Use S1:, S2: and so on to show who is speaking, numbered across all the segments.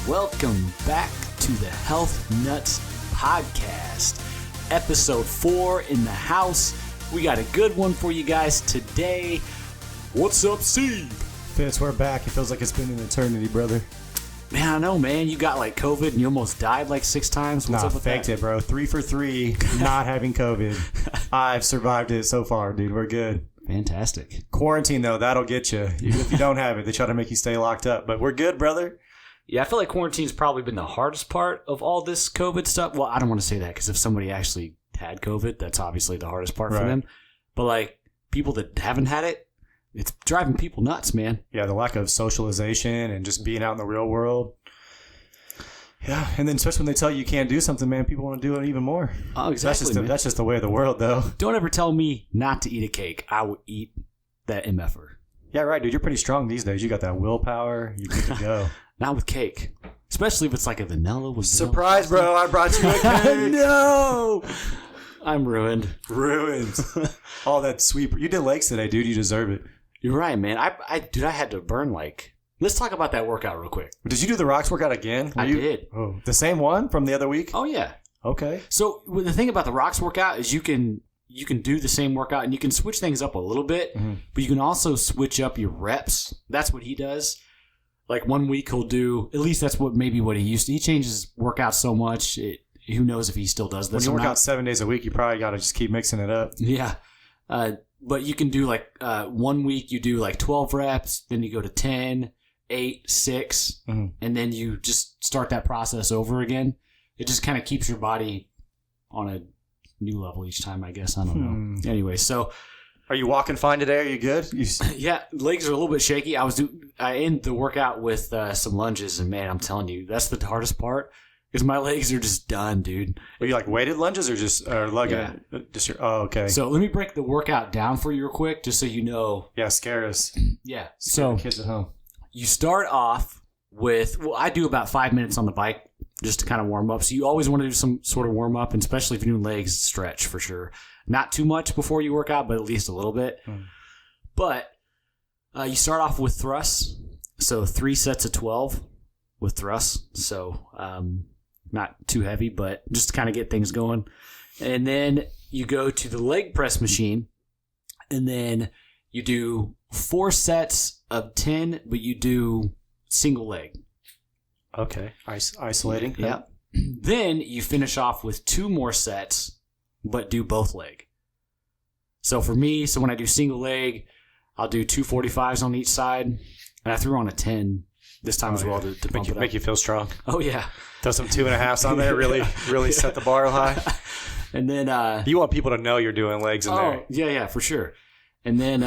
S1: Welcome back to the Health Nutz Podcast. Episode 4 in the house. We got a good one for you guys today. What's up, Steve?
S2: Fitz, we're back. It feels like it's been an eternity, brother.
S1: Man, I know, man. You got like COVID and you almost died like 6 times. What's up with
S2: faked
S1: that?
S2: it, bro. 3 for 3, not having COVID. I've survived it so far, dude. We're good.
S1: Fantastic.
S2: Quarantine, though, that'll get you. Even if you don't have it, they try to make you stay locked up. But we're good, brother.
S1: Yeah, I feel like quarantine's probably been the hardest part of all this COVID stuff. Well, I don't want to say that because if somebody actually had COVID, that's obviously the hardest part for them. But like people that haven't had it, it's driving people nuts, man.
S2: Yeah, the lack of socialization and just being out in the real world. Yeah, and then especially when they tell you can't do something, man, people want to do it even more.
S1: Oh, exactly.
S2: That's just the way of the world, though.
S1: Don't ever tell me not to eat a cake. I will eat that MFer.
S2: Yeah, right, dude. You're pretty strong these days. You got that willpower. You're good to go.
S1: Not with cake. Especially if it's like a vanilla with
S2: Surprise, bro. I brought you a cake.
S1: No. I'm ruined.
S2: Ruined. All that sweet. You did legs today, dude. You deserve it.
S1: You're right, man. I had to burn like... Let's talk about that workout real quick.
S2: Did you do the rocks workout again?
S1: I did.
S2: Oh, the same one from the other week?
S1: Oh, yeah.
S2: Okay.
S1: So the thing about the rocks workout is you can do the same workout and you can switch things up a little bit, but you can also switch up your reps. That's what he does. Like 1 week he'll do, at least that's what he used to. He changes workouts so much, who knows if he still does this.
S2: When you work out 7 days a week, you probably got to just keep mixing it up.
S1: Yeah. But you can do like 1 week you do like 12 reps, then you go to 10, 8, 6, and then you just start that process over again. It just kind of keeps your body on a new level each time, I guess. I don't know. Anyway, so...
S2: Are you walking fine today? Are you good?
S1: Yeah, legs are a little bit shaky. I end the workout with some lunges, and man, I'm telling you, that's the hardest part because my legs are just done, dude.
S2: Are you like weighted lunges or just lugging it? Okay.
S1: So let me break the workout down for you real quick, just so you know.
S2: Yeah, scare us.
S1: Yeah.
S2: Scare the kids at home.
S1: You start off with, I do about 5 minutes on the bike just to kind of warm up. So you always want to do some sort of warm up, and especially if you're doing legs, stretch for sure. Not too much before you work out, but at least a little bit. But you start off with thrusts. So 3 sets of 12 with thrusts. So not too heavy, but just to kind of get things going. And then you go to the leg press machine. And then you do 4 sets of 10, but you do single leg.
S2: Okay. Isolating.
S1: Yeah. Then you finish off with 2 more sets, but do both leg. So for me, when I do single leg, I'll do 2 45s on each side. And I threw on a 10 this time as well to pump it up.
S2: Make you feel strong.
S1: Oh, yeah.
S2: Throw some 2.5s on there. Really set the bar high.
S1: And then...
S2: you want people to know you're doing legs in there.
S1: Yeah, for sure. And then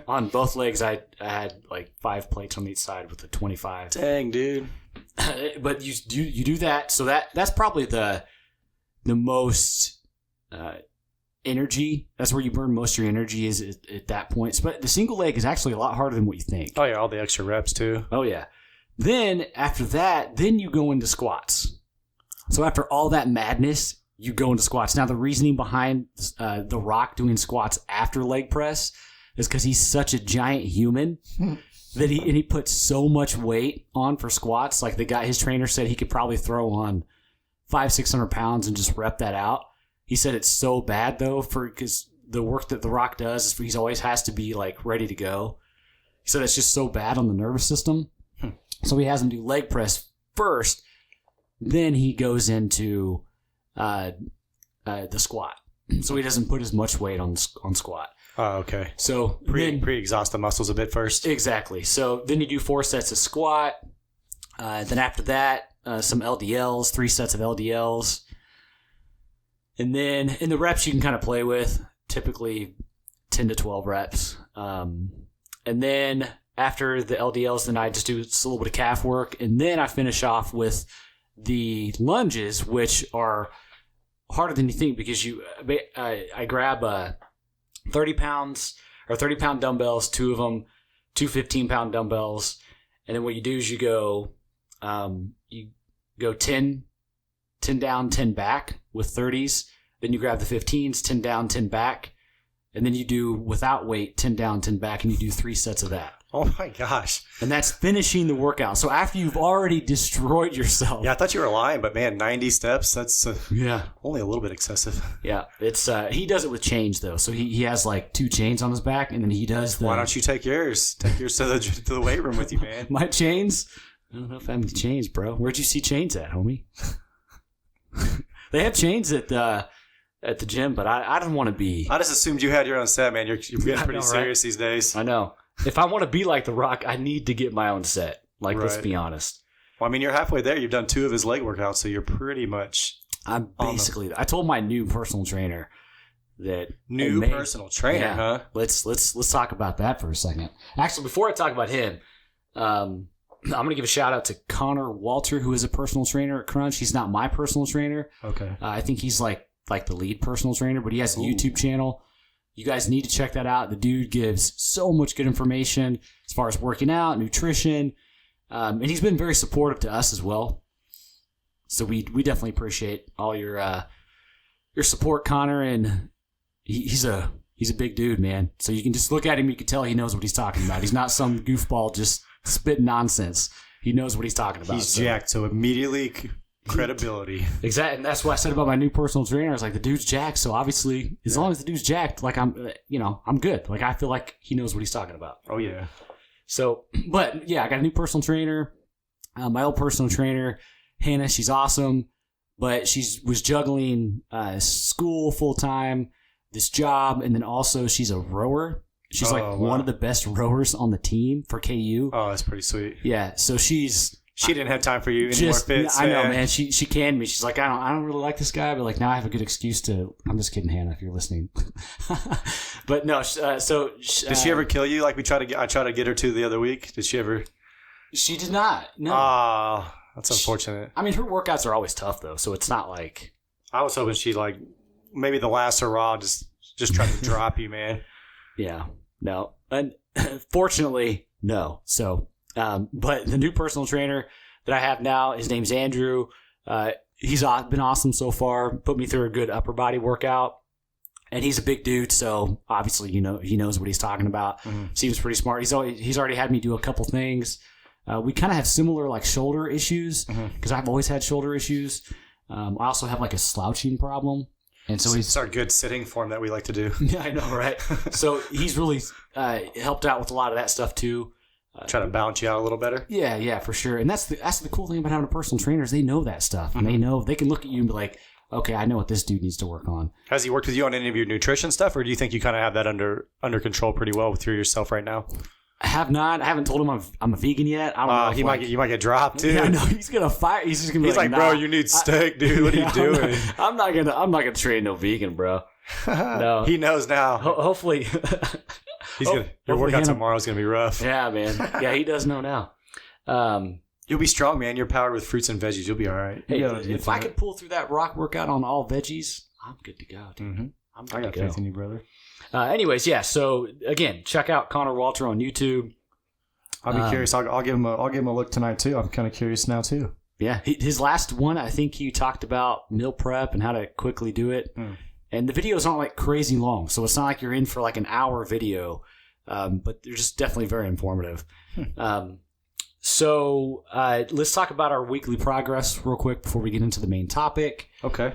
S1: on both legs, I had like 5 plates on each side with a 25.
S2: Dang, dude.
S1: But you do that. So that's probably the most... energy. That's where you burn most of your energy is at that point. But the single leg is actually a lot harder than what you think.
S2: Oh yeah, all the extra reps too.
S1: Oh yeah. Then after that, you go into squats. So after all that madness, you go into squats. Now the reasoning behind The Rock doing squats after leg press is because he's such a giant human that he puts so much weight on for squats. Like his trainer said he could probably throw on 500-600 pounds and just rep that out. He said it's so bad though because the work that The Rock does is he always has to be like ready to go. He said it's just so bad on the nervous system. So he has him do leg press first. Then he goes into the squat. So he doesn't put as much weight on squat.
S2: Oh, okay.
S1: So
S2: pre-exhaust the muscles a bit first.
S1: Exactly. So then you do 4 sets of squat. Then after that, some LDLs, 3 sets of LDLs. And then in the reps you can kind of play with, typically 10 to 12 reps. And then after the LDLs, then I just do a little bit of calf work. And then I finish off with the lunges, which are harder than you think because I grab 30 pounds or 30-pound dumbbells, 2 of them, 2 15-pound dumbbells. And then what you do is you go 10 down, 10 back with 30s. Then you grab the 15s, 10 down, 10 back. And then you do, without weight, 10 down, 10 back, and you do 3 sets of that.
S2: Oh my gosh.
S1: And that's finishing the workout. So after you've already destroyed yourself.
S2: Yeah, I thought you were lying, but man, 90 steps, that's only a little bit excessive.
S1: Yeah. It's he does it with chains though. So he has like 2 chains on his back, and then he does
S2: Why don't you take yours? Take yours to the weight room with you, man.
S1: My chains? I don't know if I have any chains, bro. Where'd you see chains at, homie? They have chains at the gym, but I don't want to be.
S2: I just assumed you had your own set, man. You're getting pretty serious these days.
S1: I know. If I want to be like The Rock, I need to get my own set. Like, let's be honest.
S2: Well, I mean, you're halfway there. You've done 2 of his leg workouts, so you're pretty much.
S1: I'm basically. I told my new personal trainer that
S2: personal trainer, huh?
S1: Let's talk about that for a second. Actually, before I talk about him, I'm gonna give a shout out to Connor Walter, who is a personal trainer at Crunch. He's not my personal trainer.
S2: Okay.
S1: I think he's like the lead personal trainer, but he has a YouTube channel. You guys need to check that out. The dude gives so much good information as far as working out, nutrition, and he's been very supportive to us as well. So we definitely appreciate all your support, Connor. And he's a big dude, man. So you can just look at him, you can tell he knows what he's talking about. He's not some goofball just spitting nonsense. He knows what he's talking about.
S2: He's jacked, so immediately. Credibility.
S1: Exactly. And that's what I said about my new personal trainer. I was like, the dude's jacked. So obviously, as long as the dude's jacked, like I'm good. Like I feel like he knows what he's talking about.
S2: Oh yeah.
S1: So, but yeah, I got a new personal trainer. My old personal trainer, Hannah, she's awesome, but was juggling school full time, this job, and then also she's a rower. She's one of the best rowers on the team for KU.
S2: Oh, that's pretty sweet.
S1: Yeah. So
S2: she didn't have time for you anymore.
S1: I know, man. She canned me. She's like, I don't really like this guy, but like now I have a good excuse to. I'm just kidding, Hannah, if you're listening. But no. Did she ever kill you? Like I tried to get her to the other week. Did she ever? She did not. No.
S2: That's unfortunate.
S1: I mean, her workouts are always tough though, so it's not like.
S2: I was hoping she like maybe the last hurrah just tried to drop you, man.
S1: Yeah. No. And fortunately, no. So. But the new personal trainer that I have now, his name's Andrew. He's been awesome so far. Put me through a good upper body workout, and he's a big dude, so obviously he knows what he's talking about. Mm-hmm. Seems pretty smart. He's already had me do a couple things. We kind of have similar like shoulder issues because I've always had shoulder issues. I also have like a slouching problem. And so
S2: it's our good sitting form that we like to do.
S1: Yeah, I know, right? So he's really helped out with a lot of that stuff too.
S2: Try to balance you out a little better.
S1: Yeah, for sure. And that's the cool thing about having a personal trainer is they know that stuff. And they can look at you and be like, okay, I know what this dude needs to work on.
S2: Has he worked with you on any of your nutrition stuff, or do you think you kind of have that under control pretty well through yourself right now?
S1: I have not. I haven't told him I'm a vegan yet. I don't know.
S2: You might get dropped too.
S1: Yeah, I know. He's gonna fire. He's just gonna be
S2: like,
S1: nah,
S2: bro, you need steak, dude. What are you doing?
S1: I'm not gonna train no vegan, bro. No,
S2: he knows now.
S1: Hopefully.
S2: Your workout tomorrow is going to be rough.
S1: Yeah, man. Yeah, he does know now.
S2: You'll be strong, man. You're powered with fruits and veggies. You'll be all right.
S1: Hey, if I could pull through that rock workout on all veggies, I'm good to go, dude.
S2: Mm-hmm. I got faith in you, brother.
S1: Anyways, yeah. So again, check out Connor Walter on YouTube.
S2: I'll be curious. I'll give him a look tonight too. I'm kind of curious now too.
S1: Yeah, his last one, I think he talked about meal prep and how to quickly do it. And the videos aren't like crazy long, so it's not like you're in for like an hour video, but they're just definitely very informative. So let's talk about our weekly progress real quick before we get into the main topic.
S2: Okay.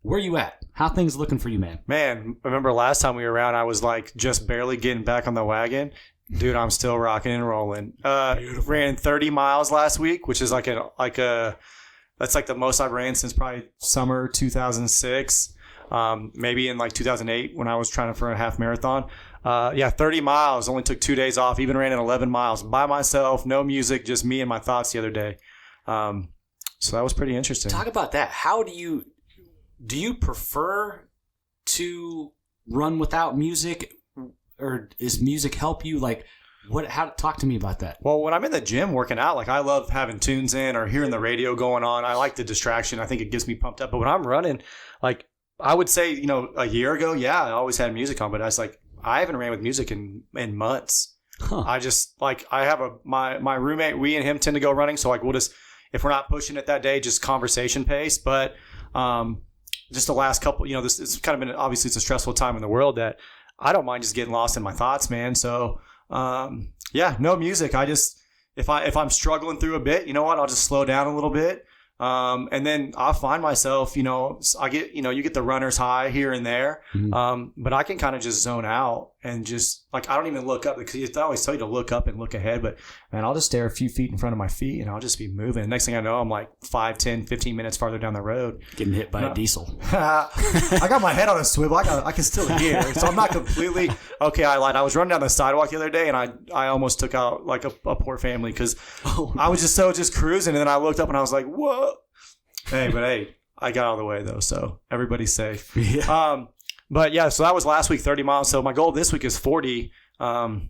S1: Where you at? How things looking for you, man?
S2: Man, remember last time we were around, I was like just barely getting back on the wagon. Dude, I'm still rocking and rolling. Ran 30 miles last week, which is like that's like the most I've ran since probably summer 2006. Maybe in like 2008 when I was trying for a half marathon. 30 miles. Only took 2 days off. Even ran at 11 miles by myself. No music, just me and my thoughts the other day. So that was pretty interesting.
S1: Talk about that. How do you prefer to run without music, or does music help you? Like, talk to me about that.
S2: Well, when I'm in the gym working out, like I love having tunes in or hearing the radio going on. I like the distraction. I think it gets me pumped up. But when I'm running, like I would say, a year ago, I always had music on, but I was like, I haven't ran with music in months. Huh. I just I have my roommate, we and him tend to go running. So like we'll just, if we're not pushing it that day, just conversation pace. But just the last couple, this it's kind of been, obviously it's a stressful time in the world that I don't mind just getting lost in my thoughts, man. So, Yeah, no music. I just if I'm struggling through a bit, you know what? I'll just slow down a little bit. And then I'll find myself, I get, you get the runner's high here and there.
S1: Mm-hmm.
S2: But I can kind of just zone out and just like, I don't even look up because I always tell you to look up and look ahead, but man, I'll just stare a few feet in front of my feet and I'll just be moving. Next thing I know, I'm like 5, 10, 15 minutes farther down the road.
S1: Getting hit by a diesel.
S2: I got my head on a swivel. I can still hear. So I'm not completely, okay, I lied. I was running down the sidewalk the other day and I almost took out like a poor family because I was just cruising and then I looked up and I was like, whoa. Hey, I got out of the way though, so everybody's safe.
S1: Yeah.
S2: But yeah, so that was last week, 30 miles. So my goal this week is 40. I'm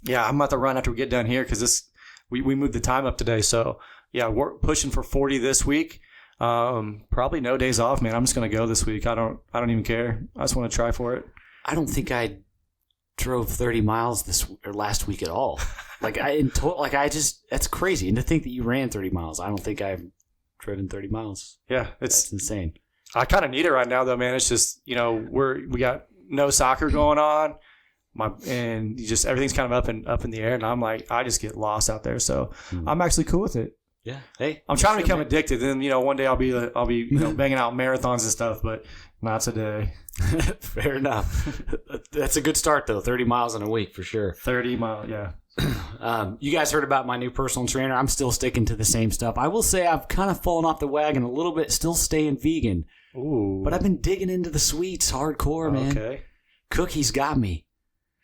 S2: about to run after we get done here because we moved the time up today. So yeah, we're pushing for 40 this week. Probably no days off, man. I'm just gonna go this week. I don't even care. I just want to try for it.
S1: I don't think I drove 30 miles last week at all. That's crazy. And to think that you ran 30 miles, I don't think I've driven 30 miles.
S2: Yeah,
S1: that's insane.
S2: I kind of need it right now though, man. It's just, we got no soccer going on. Everything's kind of up in the air and I'm like, I just get lost out there. So I'm actually cool with it.
S1: Yeah. Hey,
S2: I'm trying to become addicted. And one day I'll be banging out marathons and stuff, but not today.
S1: Fair enough. That's a good start though. 30 miles in a week for sure.
S2: 30 miles. Yeah.
S1: You guys heard about my new personal trainer. I'm still sticking to the same stuff. I will say I've kind of fallen off the wagon a little bit, still staying vegan.
S2: Ooh.
S1: But I've been digging into the sweets hardcore, man.
S2: Okay.
S1: Cookies got me.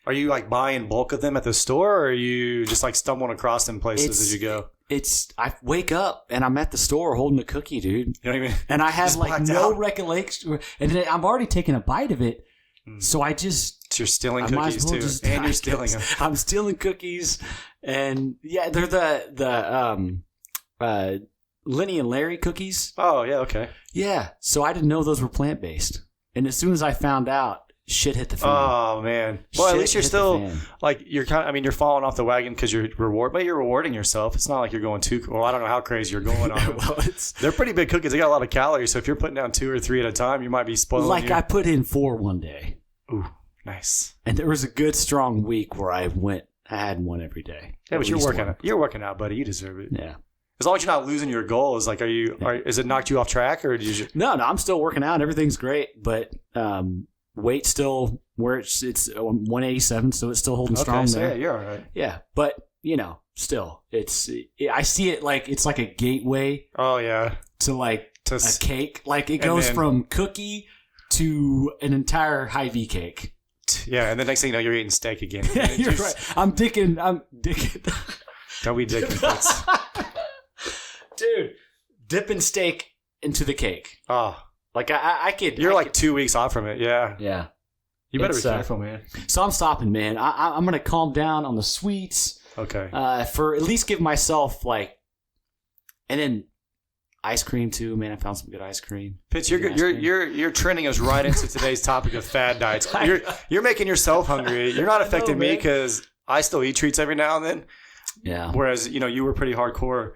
S2: Are you like buying bulk of them at the store or are you just like stumbling across them places as you go?
S1: I wake up and I'm at the store holding a cookie, dude.
S2: You know what I mean?
S1: And I have like no recollection. And then I'm already taking a bite of it. So I just...
S2: So you're stealing cookies too. And you're stealing them.
S1: I'm stealing cookies. And yeah, they're the Lenny and Larry cookies.
S2: Oh, yeah, okay.
S1: Yeah. So I didn't know those were plant-based. And as soon as I found out, shit hit the fan.
S2: Oh, man. Well, at least you're still, like, you're you're falling off the wagon because you're rewarding yourself. It's not like you're going too, well, I don't know how crazy you're going on.
S1: Well,
S2: they're pretty big cookies. They got a lot of calories. So if you're putting down 2 or 3 at a time, you might be spoiling.
S1: I put in 4 one day.
S2: Ooh, nice.
S1: And there was a good, strong week where I had one every day.
S2: Yeah, but you're working out, buddy. You deserve it.
S1: Yeah.
S2: As long as you're not losing your goals, like, is it knocked you off track or did you?
S1: No, I'm still working out. Everything's great, but weight still where it's 187, so it's still holding strong
S2: so
S1: there.
S2: Yeah, you're all right.
S1: Yeah, but still, I see it like it's like a gateway.
S2: Oh yeah,
S1: to a cake. Like it goes from cookie to an entire Hy-Vee cake.
S2: Yeah, and the next thing you know, you're eating steak again.
S1: You're right. I'm dicking.
S2: Don't be dicking.
S1: Dude, dipping steak into the cake.
S2: Oh.
S1: Like I could.
S2: You're like 2 weeks off from it. Yeah.
S1: Yeah.
S2: You better be careful, man.
S1: So I'm stopping, man. I'm going to calm down on the sweets.
S2: Okay.
S1: For at least give myself and then ice cream too, man. I found some good ice cream.
S2: Pitch, you're trending us right into today's topic of fad diets. You're making yourself hungry. You're not affecting me because I still eat treats every now and then.
S1: Yeah.
S2: Whereas you were pretty hardcore.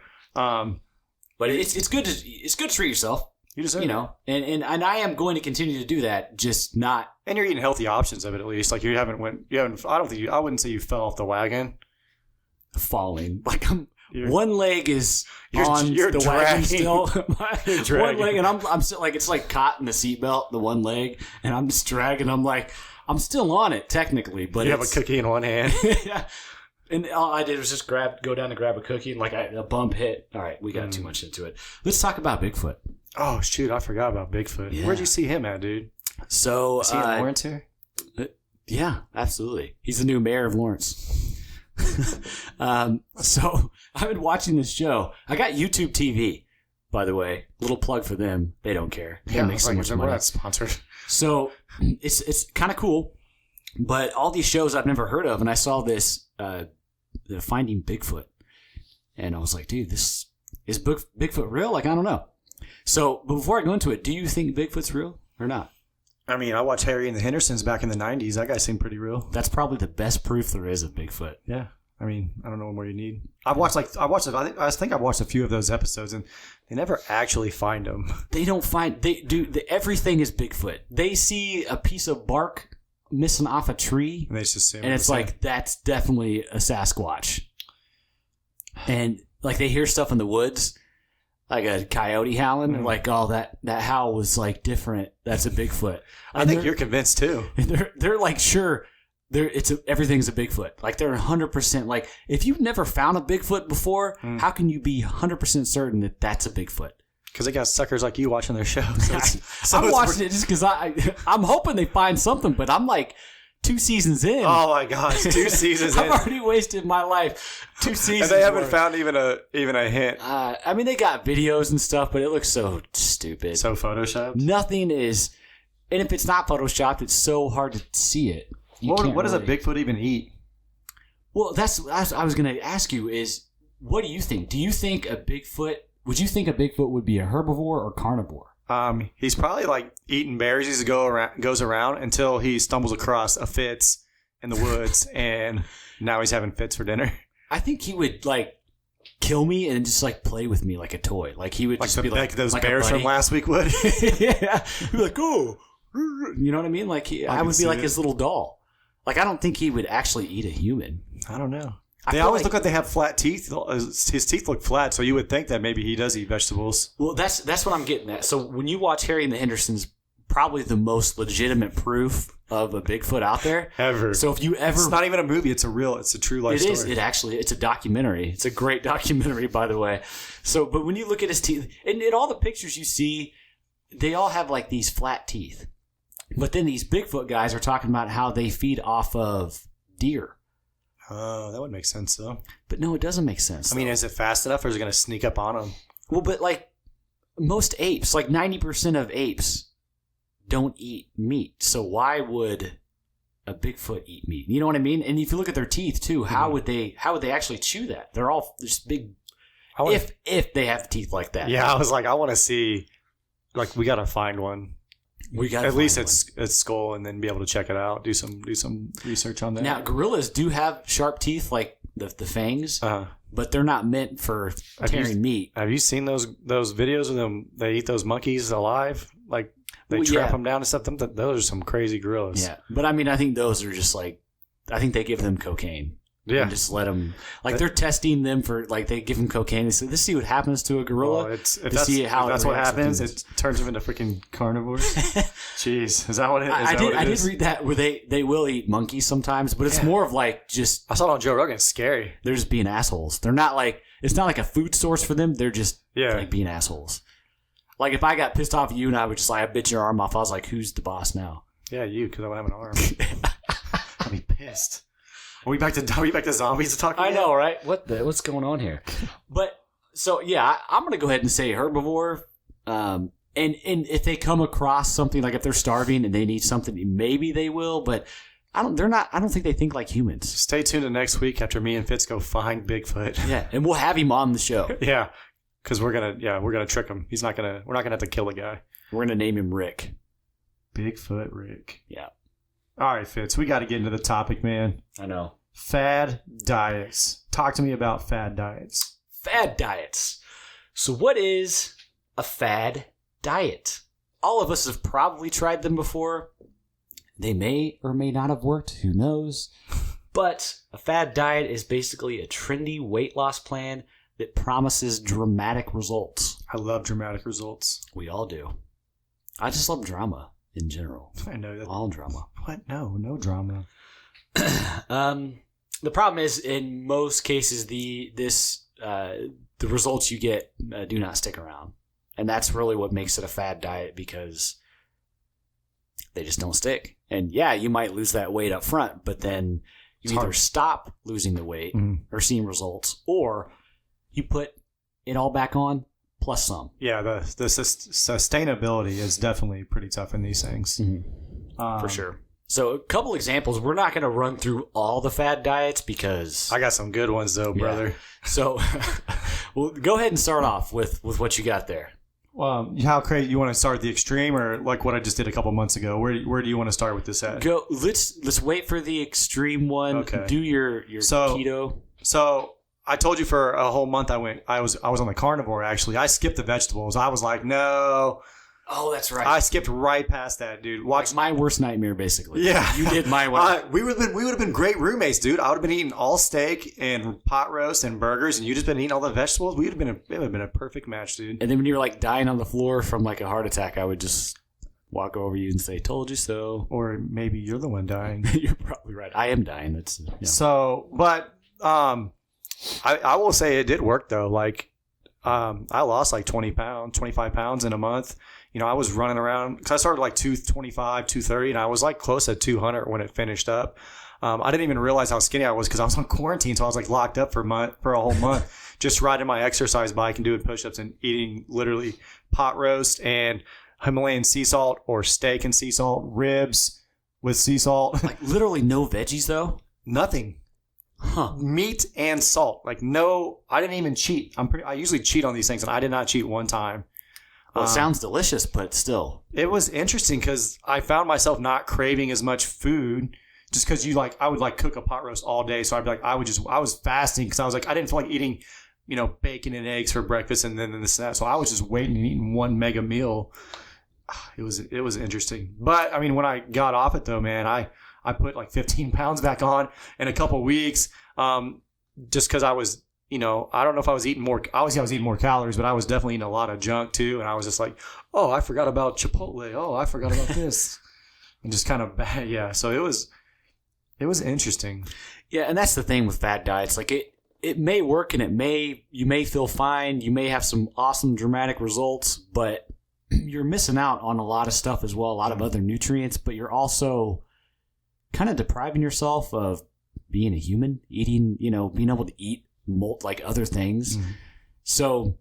S1: But it's good to treat yourself.
S2: You deserve it.
S1: And I am going to continue to do that, just not.
S2: And you're eating healthy options of it at least. Like I wouldn't say you fell off the wagon.
S1: Falling. Like one leg is on the
S2: dragging.
S1: wagon still. One leg, and I'm still like, it's like caught in the seatbelt, the one leg, and I'm just dragging. I'm like, I'm still on it technically, but
S2: you have a cookie in one hand.
S1: Yeah. And all I did was just go down to grab a cookie, and a bump hit. All right, we got too much into it. Let's talk about Bigfoot.
S2: Oh shoot, I forgot about Bigfoot. Yeah. Where'd you see him at, dude?
S1: So
S2: is he in Lawrence here?
S1: Yeah, absolutely. He's the new mayor of Lawrence. So I've been watching this show. I got YouTube TV, by the way. Little plug for them. They don't care. They make so much money.
S2: We're not sponsored.
S1: So it's kind of cool, but all these shows I've never heard of, and I saw this the Finding Bigfoot, and I was like, dude, this is Bigfoot real? Like, I don't know. So before I go into it, do you think Bigfoot's real or not?
S2: I mean, I watched Harry and the Hendersons back in the 90s. That guy seemed pretty real.
S1: That's probably the best proof there is of Bigfoot.
S2: Yeah. I mean, I don't know what more you need. I think I've watched a few of those episodes, and they never actually find them.
S1: They don't find. They do. Everything is Bigfoot. They see a piece of bark missing off a tree.
S2: And they just assume
S1: and it's like, that's definitely a Sasquatch. And like they hear stuff in the woods, like a coyote howling, and like, oh, that howl was like different. That's a Bigfoot.
S2: I think you're convinced too.
S1: And they're like, sure, everything's a Bigfoot. Like they're 100% like, if you've never found a Bigfoot before, how can you be 100% certain that that's a Bigfoot?
S2: Because they got suckers like you watching their show. So
S1: I'm watching it just because I'm hoping they find something, but I'm like 2 seasons in.
S2: Oh my gosh, 2 seasons in.
S1: I've already wasted my life 2 seasons.
S2: And they haven't found even a hint.
S1: I mean, they got videos and stuff, but it looks so stupid.
S2: So photoshopped?
S1: Nothing is, and if it's not photoshopped, it's so hard to see it.
S2: What does a Bigfoot even eat?
S1: Well, that's I was going to ask you is, what do you think? Do you think would you think a Bigfoot would be a herbivore or carnivore?
S2: He's probably like eating berries as he goes around until he stumbles across a Fitz in the woods, and now he's having Fitz for dinner.
S1: I think he would like kill me and just like play with me like a toy. Like he would just be like
S2: those
S1: like
S2: bears from last week would.
S1: Yeah, he'd be like, oh, you know what I mean? Like I would be like his little doll. Like I don't think he would actually eat a human.
S2: I don't know. They always look like they have flat teeth. His teeth look flat, so you would think that maybe he does eat vegetables.
S1: Well, that's what I'm getting at. So when you watch Harry and the Hendersons, probably the most legitimate proof of a Bigfoot out there
S2: ever.
S1: So if you ever,
S2: it's not even a movie; it's a true life story.
S1: It is. It's a documentary. It's a great documentary, by the way. So, but when you look at his teeth, and in all the pictures you see, they all have like these flat teeth. But then these Bigfoot guys are talking about how they feed off of deer.
S2: Oh, that would make sense, though.
S1: But no, it doesn't make sense.
S2: I mean, is it fast enough, or is it going to sneak up on them?
S1: Well, but like most apes, like 90% of apes don't eat meat. So why would a Bigfoot eat meat? You know what I mean? And if you look at their teeth too, how would they actually chew that? They're all just big. If they have teeth like that.
S2: Yeah, I was like, I want to see. Like, we got to find one.
S1: We got
S2: at least its skull, and then be able to check it out. Do some research on that.
S1: Now, gorillas do have sharp teeth, like the fangs, but they're not meant for tearing meat.
S2: Have you seen those videos of them? They eat those monkeys alive, like they trap them down and stuff. Those are some crazy gorillas.
S1: Yeah, but I mean, I think those are just like, I think they give them cocaine. Yeah, and just let them, like they're testing them for, like they give them cocaine and say, let's see what happens to a gorilla.
S2: If that's what happens, it turns them into freaking carnivores. Jeez, is that what it is?
S1: I did read that where they will eat monkeys sometimes, but it's more of like just.
S2: I saw it on Joe Rogan. It's scary.
S1: They're just being assholes. They're not like, it's not like a food source for them. They're just like being assholes. Like if I got pissed off at you and I would just like, I bit your arm off, I was like, who's the boss now?
S2: Yeah, you, because I don't have an arm. I'd be pissed. Are we back to zombies talking?
S1: I know, right? What's going on here? But so yeah, I'm gonna go ahead and say herbivore. And if they come across something, like if they're starving and they need something, maybe they will. But I don't think they think like humans.
S2: Stay tuned to next week after me and Fitz go find Bigfoot.
S1: Yeah, and we'll have him on the show.
S2: Yeah, because we're gonna trick him. We're not gonna have to kill the guy.
S1: We're gonna name him Rick.
S2: Bigfoot Rick.
S1: Yeah.
S2: All right, Fitz, we got to get into the topic, man.
S1: I know.
S2: Fad diets. Talk to me about fad diets.
S1: Fad diets. So what is a fad diet? All of us have probably tried them before. They may or may not have worked. Who knows? But a fad diet is basically a trendy weight loss plan that promises dramatic results.
S2: I love dramatic results.
S1: We all do. I just love drama in general.
S2: I know that.
S1: All drama.
S2: What? No drama.
S1: The problem is, in most cases, the results you get do not stick around, and that's really what makes it a fad diet, because they just don't stick. And yeah, you might lose that weight up front, but then you either stop losing the weight or seeing results, or you put it all back on plus some.
S2: Yeah, the sustainability is definitely pretty tough in these things.
S1: For sure. So a couple examples. We're not going to run through all the fad diets because
S2: I got some good ones though, brother.
S1: So well, go ahead and start off with what you got there.
S2: How crazy you want to start at the extreme, or like what I just did a couple months ago? Where do you want to start with this at?
S1: Let's wait for the extreme one.
S2: Okay.
S1: Do your keto.
S2: So I told you for a whole month I was on the carnivore. Actually, I skipped the vegetables. I was like, no,
S1: Oh, that's right.
S2: I skipped right past that, dude.
S1: Like my worst nightmare, basically.
S2: Yeah.
S1: You did my one.
S2: We would have been great roommates, dude. I would have been eating all steak and pot roast and burgers, and you'd just been eating all the vegetables. It would have been a perfect match, dude.
S1: And then when you were like dying on the floor from like a heart attack, I would just walk over you and say, "Told you so."
S2: Or maybe you're the one dying.
S1: You're probably right. I am dying. That's
S2: So, but I will say it did work though. Like, I lost like 25 pounds in a month. You know, I was running around because I started like 225, 230, and I was like close at 200 when it finished up. I didn't even realize how skinny I was because I was on quarantine, so I was like locked up for a whole month, just riding my exercise bike and doing push-ups and eating literally pot roast and Himalayan sea salt or steak and sea salt, ribs with sea salt.
S1: like literally no veggies though.
S2: Nothing.
S1: Huh.
S2: Meat and salt. Like no, I didn't even cheat. I usually cheat on these things, and I did not cheat one time.
S1: Well, it sounds delicious, but still.
S2: It was interesting because I found myself not craving as much food just because I would like cook a pot roast all day. So I'd be like, I was fasting because I was like, I didn't feel like eating, you know, bacon and eggs for breakfast and then this and that. So I was just waiting and eating one mega meal. It was interesting. But I mean, when I got off it though, man, I put like 15 pounds back on in a couple weeks just because I was, you know, I don't know if I was eating more. Obviously, I was eating more calories, but I was definitely eating a lot of junk too. And I was just like, oh, I forgot about Chipotle. Oh, I forgot about this. And just kind of bad. Yeah. So it was interesting.
S1: Yeah. And that's the thing with fad diets. Like it may work and you may feel fine. You may have some awesome dramatic results, but you're missing out on a lot of stuff as well. A lot of other nutrients, but you're also kind of depriving yourself of being a human, eating, you know, being able to eat like other things. Mm-hmm. So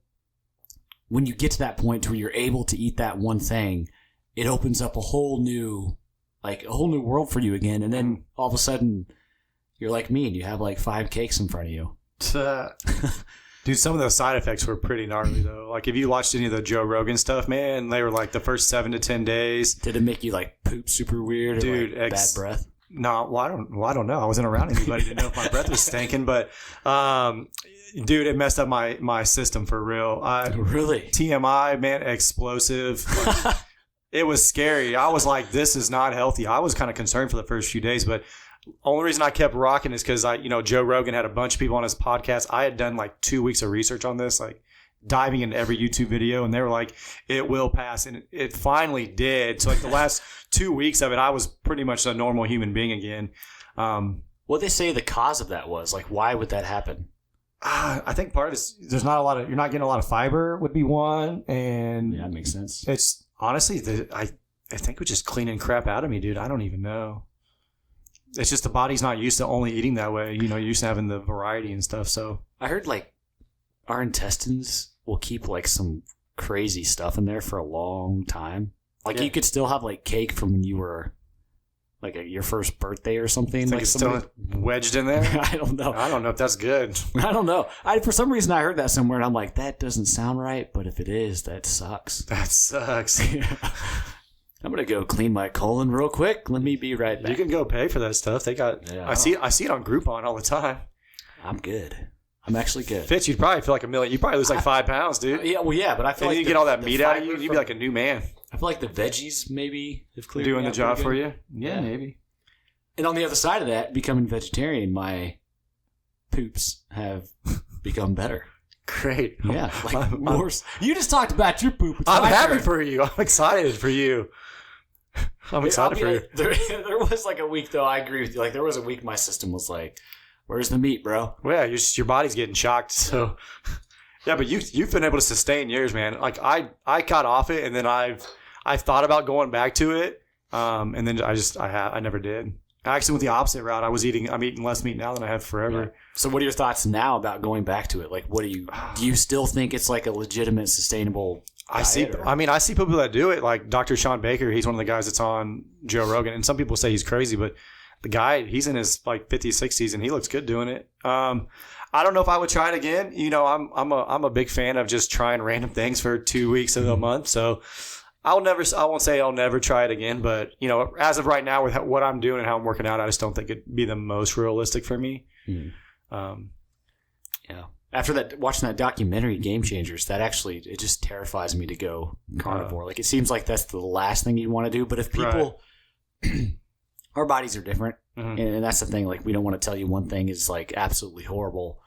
S1: when you get to that point where you're able to eat that one thing, it opens up a whole new world for you again. And then all of a sudden you're like me and you have like 5 cakes in front of you.
S2: Dude, some of those side effects were pretty gnarly though. Like if you watched any of the Joe Rogan stuff, man, they were like the first 7 to 10 days.
S1: Did it make you like poop super weird?
S2: Dude,
S1: or like bad breath?
S2: No, well, I don't know. I wasn't around anybody to know if my breath was stinking, but dude, it messed up my system for real.
S1: Really?
S2: TMI, man, explosive. Like, it was scary. I was like, this is not healthy. I was kind of concerned for the first few days, but only reason I kept rocking is because Joe Rogan had a bunch of people on his podcast. I had done like 2 weeks of research on this, like diving into every YouTube video, and they were like, it will pass. And it finally did. So like the last 2 weeks of it, I was pretty much a normal human being again.
S1: What they say the cause of that was, like, why would that happen?
S2: I think part of it is you're not getting a lot of fiber would be one. And
S1: yeah, that makes sense.
S2: It's honestly, I think it was just cleaning crap out of me, dude. I don't even know. It's just the body's not used to only eating that way. You know, you're used to having the variety and stuff. So
S1: I heard like our intestines will keep like some crazy stuff in there for a long time. Like you could still have like cake from when you were like your first birthday or something.
S2: Like it's still wedged in there?
S1: I don't know.
S2: I don't know if that's good.
S1: I don't know. For some reason I heard that somewhere and I'm like, that doesn't sound right. But if it is, that sucks.
S2: That sucks.
S1: I'm going to go clean my colon real quick. Let me be right back.
S2: You can go pay for that stuff. They got, I see it on Groupon all the time.
S1: I'm good. I'm actually good.
S2: Fitz, you'd probably feel like a million. You'd probably lose like 5 pounds, dude.
S1: Yeah, but I feel like
S2: you get all that meat out of you, you'd be like a new man.
S1: I feel like the veggies maybe have cleared
S2: doing the job for you. Yeah, maybe.
S1: And on the other side of that, becoming vegetarian, my poops have become better.
S2: Great.
S1: Yeah. Like you just talked about your poop.
S2: I'm happy for you. I'm excited for you. I'm excited for you.
S1: There was like a week, though, I agree with you. Like there was a week my system was like, where's the meat, bro?
S2: Well, yeah, your body's getting shocked. So, yeah, but you've been able to sustain yours, man. Like I got off it, and then I've thought about going back to it, and then I never did. I actually went the opposite route. I'm eating less meat now than I have forever.
S1: Yeah. So what are your thoughts now about going back to it? Like, do you still think it's like a legitimate, sustainable
S2: I see people that do it, like Dr. Sean Baker. He's one of the guys that's on Joe Rogan, and some people say he's crazy, but the guy, he's in his like 50s, 60s, and he looks good doing it. I don't know if I would try it again. You know, I'm a big fan of just trying random things for 2 weeks of a month. So I won't say I'll never try it again, but you know, as of right now with what I'm doing and how I'm working out, I just don't think it'd be the most realistic for me.
S1: Yeah. after that, watching that documentary, Game Changers, that actually, it just terrifies me to go carnivore. Like, it seems like that's the last thing you'd want to do. But if people, our bodies are different. Mm-hmm. And that's the thing. Like, we don't want to tell you one thing is like absolutely horrible.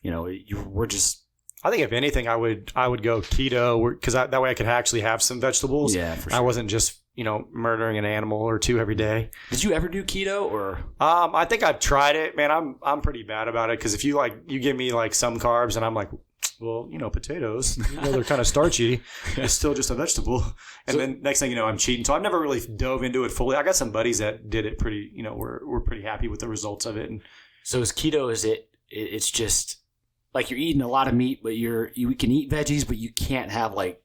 S1: You know, we're just.
S2: I think if anything, I would go keto because that way I could actually have some vegetables.
S1: Yeah, for sure.
S2: I wasn't just murdering an animal or two every day.
S1: Did you ever do keto or?
S2: I think I've tried it, man. I'm pretty bad about it because if you give me like some carbs and I'm like, well, potatoes, they're kind of starchy. It's still just a vegetable. And then next thing you know, I'm cheating. So I've never really dove into it fully. I got some buddies that did it pretty. We're pretty happy with the results of it. And
S1: so is keto? It's just. Like you're eating a lot of meat, but you can eat veggies, but you can't have like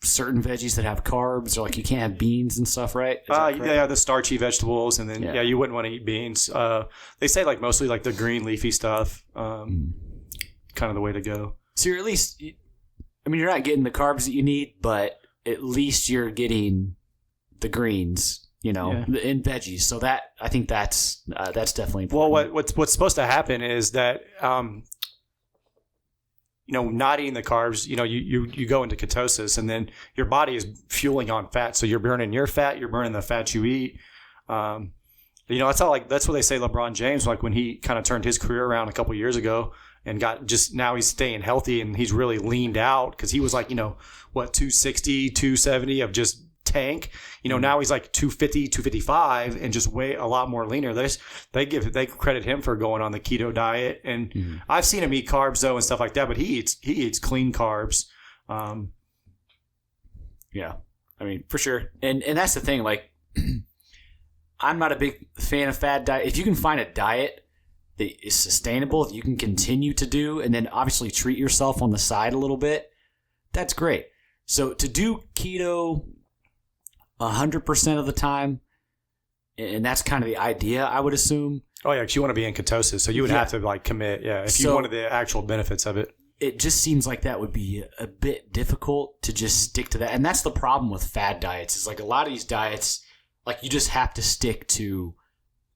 S1: certain veggies that have carbs, or like you can't have beans and stuff, right?
S2: Yeah, the starchy vegetables, and then you wouldn't want to eat beans. They say like mostly like the green leafy stuff, kind of the way to go. So you're at least,
S1: you're not getting the carbs that you need, but at least you're getting the greens, in veggies. So that I think that's definitely important.
S2: Well, what's supposed to happen is that. Not eating the carbs, you go into ketosis and then your body is fueling on fat. So you're burning your fat, you're burning the fat you eat. That's what they say LeBron James, like when he kind of turned his career around a couple of years ago and now he's staying healthy and he's really leaned out because he was like, 260, 270 of just tank. Now he's like 250, 255 and just way a lot more leaner. They credit him for going on the keto diet. And I've seen him eat carbs though and stuff like that, but he eats clean carbs.
S1: Yeah, for sure. And that's the thing. Like, I'm not a big fan of fad diet. If you can find a diet that is sustainable, that you can continue to do, and then obviously treat yourself on the side a little bit, that's great. So to do keto 100% of the time, and that's kind of the idea, I would assume.
S2: Oh yeah, because you want to be in ketosis, so you would have to commit. Yeah, if you wanted the actual benefits of it.
S1: It just seems like that would be a bit difficult to just stick to that, and that's the problem with fad diets. Is like a lot of these diets, like you just have to stick to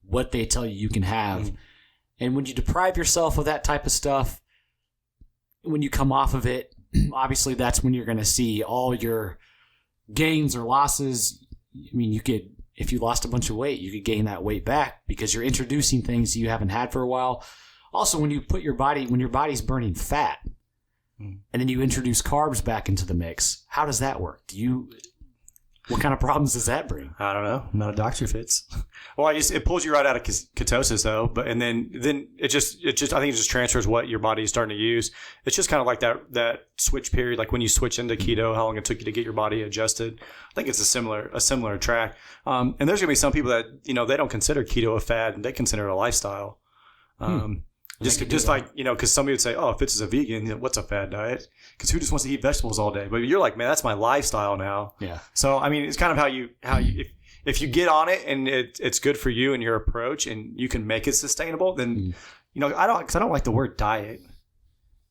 S1: what they tell you can have, and when you deprive yourself of that type of stuff, when you come off of it, obviously that's when you're going to see all your gains or losses. You could, if you lost a bunch of weight, you could gain that weight back because you're introducing things you haven't had for a while. Also, when your body's burning fat and then you introduce carbs back into the mix, how does that work? What kind of problems does that bring?
S2: I don't know. I'm not a doctor, Fitz. Well, it pulls you right out of ketosis though, but and then it just I think it just transfers what your body is starting to use. It's just kind of like that switch period, like when you switch into keto, how long it took you to get your body adjusted. I think it's a similar track. And there's gonna be some people that they don't consider keto a fad and they consider it a lifestyle. Just like, because somebody would say, oh, if Fitz is a vegan, what's a fad diet? Because who just wants to eat vegetables all day? But you're like, man, that's my lifestyle now.
S1: Yeah.
S2: So, it's kind of how you if you get on it and it's good for you and your approach and you can make it sustainable, then, I don't like the word diet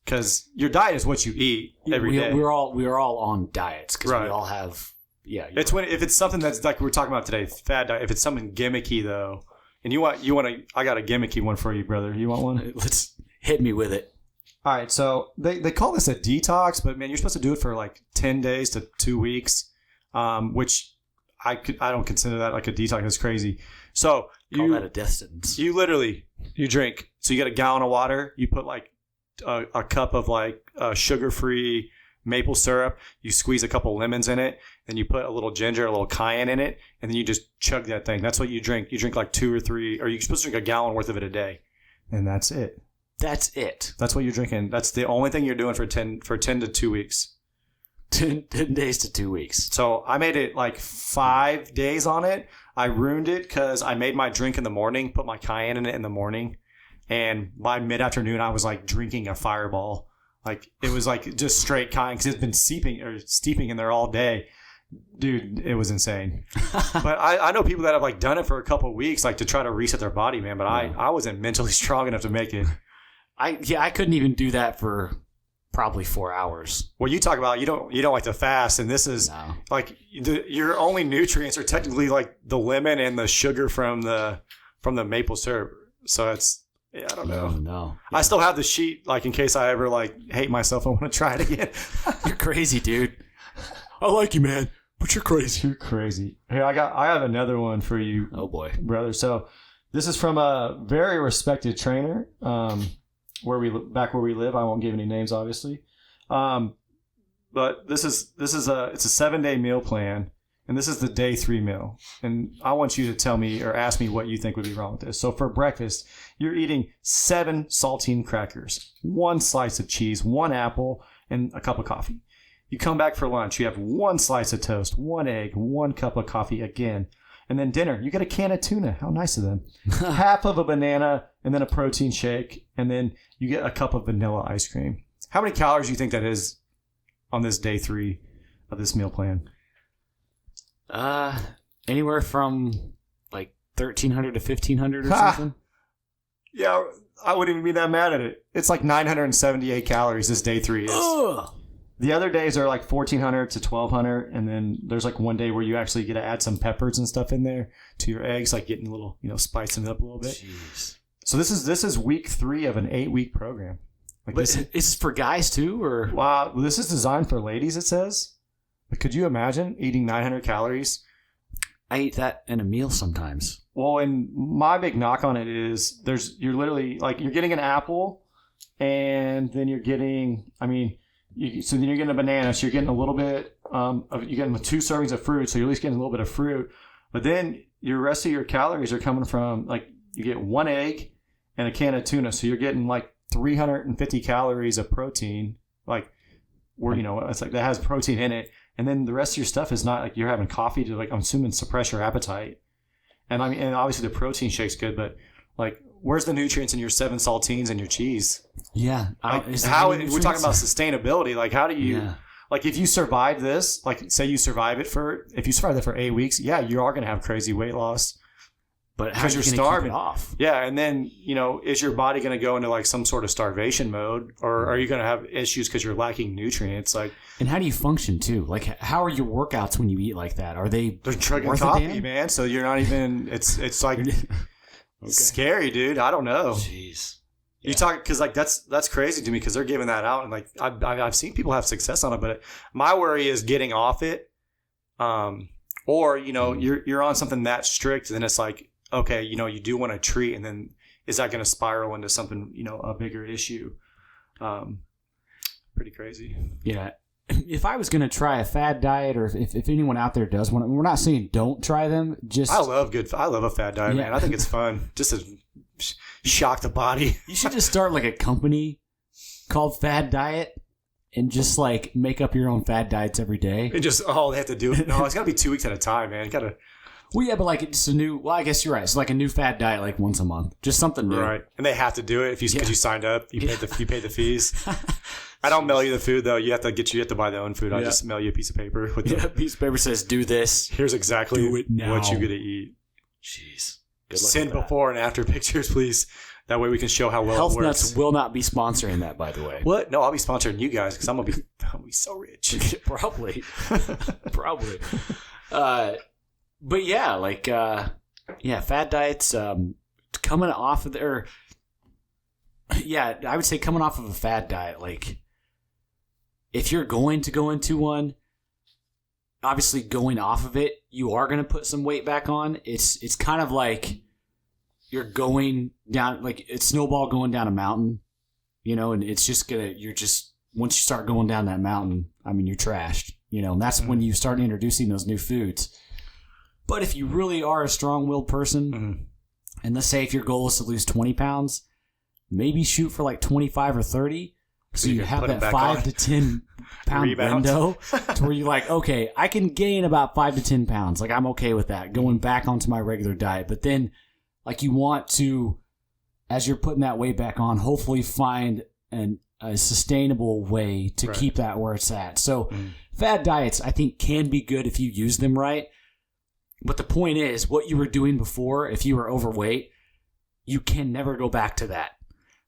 S2: because your diet is what you eat every day.
S1: We're all on diets because we all have,
S2: It's right. If it's something that's like we're talking about today, fad diet, if it's something gimmicky though, and you want to, I got a gimmicky one for you, brother. You want one?
S1: Let's hit me with it.
S2: All right. So they call this a detox, but man, you're supposed to do it for like 10 days to 2 weeks, which I don't consider that like a detox. That's crazy. So
S1: call that a death sentence.
S2: You literally, you drink. So you get a gallon of water. You put like a cup of like sugar-free maple syrup. You squeeze a couple lemons in it. Then you put a little ginger, a little cayenne in it, and then you just chug that thing. That's what you drink. You drink like 2 or 3, or you're supposed to drink a gallon worth of it a day. And that's it.
S1: That's it.
S2: That's what you're drinking. That's the only thing you're doing for 10 to 2 weeks.
S1: 10 days to 2 weeks.
S2: So I made it like 5 days on it. I ruined it because I made my drink in the morning, put my cayenne in it in the morning. And by mid-afternoon, I was like drinking a Fireball. Like it was like just straight cayenne because it's been steeping in there all day. Dude, it was insane. But I know people that have like done it for a couple of weeks, like to try to reset their body, man. But I wasn't mentally strong enough to make it.
S1: I couldn't even do that for probably 4 hours.
S2: Well, you talk about you don't like to fast, and this is like your only nutrients are technically like the lemon and the sugar from the maple syrup. So Yeah, I don't know.
S1: No. Yeah.
S2: I still have the sheet, like in case I ever like hate myself and want to try it again.
S1: You're crazy, dude. I like you, man, but you're crazy.
S2: You're crazy. Hey, I have another one for you.
S1: Oh boy,
S2: brother. So this is from a very respected trainer, where we live. I won't give any names, obviously. But this is it's a 7-day meal plan, and this is the day 3 meal. And I want you to tell me or ask me what you think would be wrong with this. So for breakfast, you're eating 7 saltine crackers, 1 slice of cheese, 1 apple, and a cup of coffee. You come back for lunch, you have 1 slice of toast, 1 egg, 1 cup of coffee again. And then dinner, you get a can of tuna. How nice of them. Half of a banana, and then a protein shake, and then you get a cup of vanilla ice cream. How many calories do you think that is on this day 3 of this meal plan?
S1: Anywhere from like 1,300 to 1,500 or something.
S2: Yeah, I wouldn't even be that mad at it. It's like 978 calories this day 3 is.
S1: Ugh.
S2: The other days are like 1,400 to 1,200, and then there's like one day where you actually get to add some peppers and stuff in there to your eggs, like getting a little, spicing it up a little bit.
S1: Jeez.
S2: So this is week 3 of an 8-week program. Like
S1: but is this for guys too, or?
S2: Wow, this is designed for ladies. It says. Like, could you imagine eating 900 calories?
S1: I eat that in a meal sometimes.
S2: Well, and my big knock on it is you're literally like you're getting an apple, and then you're getting. So then you're getting a banana, so you're getting a little bit you're getting 2 servings of fruit, so you're at least getting a little bit of fruit. But then your rest of your calories are coming from like you get 1 egg and a can of tuna, so you're getting like 350 calories of protein, like where it's like that has protein in it, and then the rest of your stuff is not like you're having coffee to like I'm assuming suppress your appetite, and and obviously the protein shake's good, but like where's the nutrients in your 7 saltines and your cheese?
S1: Yeah.
S2: Like, we're talking about sustainability. Like, how do you, like, if you survive this, like, say you survive it for 8 weeks, yeah, you are going to have crazy weight loss.
S1: But how are you starving off?
S2: Yeah. And then, is your body going to go into like some sort of starvation mode, or are you going to have issues because you're lacking nutrients? Like,
S1: and how do you function too? Like, how are your workouts when you eat like that? Are they're
S2: drinking coffee, man? So you're not even, it's like, okay. Scary, dude. I don't know.
S1: Jeez.
S2: You talk because like that's crazy to me because they're giving that out and like I've seen people have success on it, but my worry is getting off it, or you're on something that strict, and then it's like okay, you do want to treat, and then is that going to spiral into something a bigger issue? Pretty crazy.
S1: Yeah. If I was going to try a fad diet, or if anyone out there does one, we're not saying don't try them. Just
S2: I love a fad diet, man. I think it's fun just to shock the body.
S1: You should just start like a company called Fad Diet and just like make up your own fad diets every day.
S2: And just they have to do it. No, it's got to be 2 weeks at a time, man. You got to.
S1: Well, yeah, but like it's a new. Well, I guess you're right. It's like a new fad diet, like once a month, just something new,
S2: right? And they have to do it because you signed up. You paid the fees. I don't mail you the food though. You have to buy their own food. I just mail you a piece of paper with
S1: a piece of paper says do this.
S2: Here's exactly what you're gonna eat.
S1: Jeez.
S2: Send before and after pictures, please. That way we can show how well
S1: Health
S2: it works.
S1: Nutz will not be sponsoring that, by the way.
S2: What? No, I'll be sponsoring you guys because I'm gonna be so rich.
S1: Probably. But yeah, like fad diets coming off of I would say coming off of a fad diet, like if you're going to go into one, obviously going off of it, you are going to put some weight back on. It's kind of like you're going down, like it's snowball going down a mountain, and it's just once you start going down that mountain, you're trashed, and that's when you start introducing those new foods. But if you really are a strong-willed person, and let's say if your goal is to lose 20 pounds, maybe shoot for like 25 or 30. So you have that 5 to 10 pound window to where you're like, okay, I can gain about 5 to 10 pounds. Like I'm okay with that going back onto my regular diet. But then like you want to, as you're putting that weight back on, hopefully find a sustainable way to keep that where it's at. So fad diets, I think, can be good if you use them right. But the point is, what you were doing before, if you were overweight, you can never go back to that.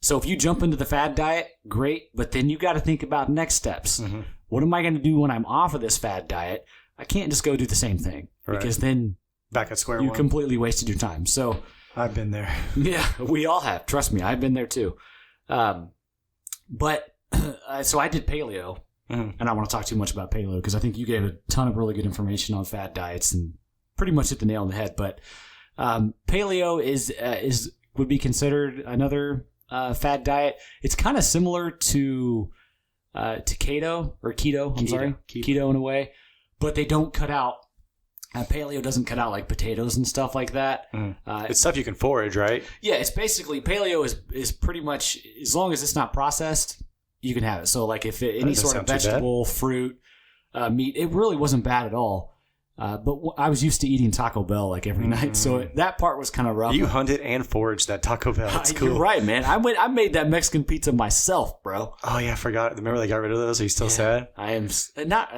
S1: So if you jump into the fad diet, great, but then you got to think about next steps. What am I going to do when I'm off of this fad diet? I can't just go do the same thing because then
S2: back at square
S1: you
S2: one.
S1: Completely wasted your time. So
S2: I've been there.
S1: Yeah, we all have. Trust me, I've been there too. But so I did paleo, and I don't want to talk too much about paleo because I think you gave a ton of really good information on fad diets and pretty much hit the nail on the head. But paleo would be considered another fad diet. It's kind of similar to keto. Keto in a way, but they don't cut out. Paleo doesn't cut out like potatoes and stuff like that.
S2: It's stuff you can forage, right?
S1: Yeah, it's basically paleo is pretty much, as long as it's not processed, you can have it. So like if any sort of vegetable, fruit, meat, it really wasn't bad at all. But I was used to eating Taco Bell like every night, so that part was kind of rough.
S2: You hunted and foraged that Taco Bell. That's cool.
S1: You're right, man. I made that Mexican pizza myself, bro.
S2: Oh yeah, I forgot. Remember they got rid of those? Are you still sad?
S1: I am not.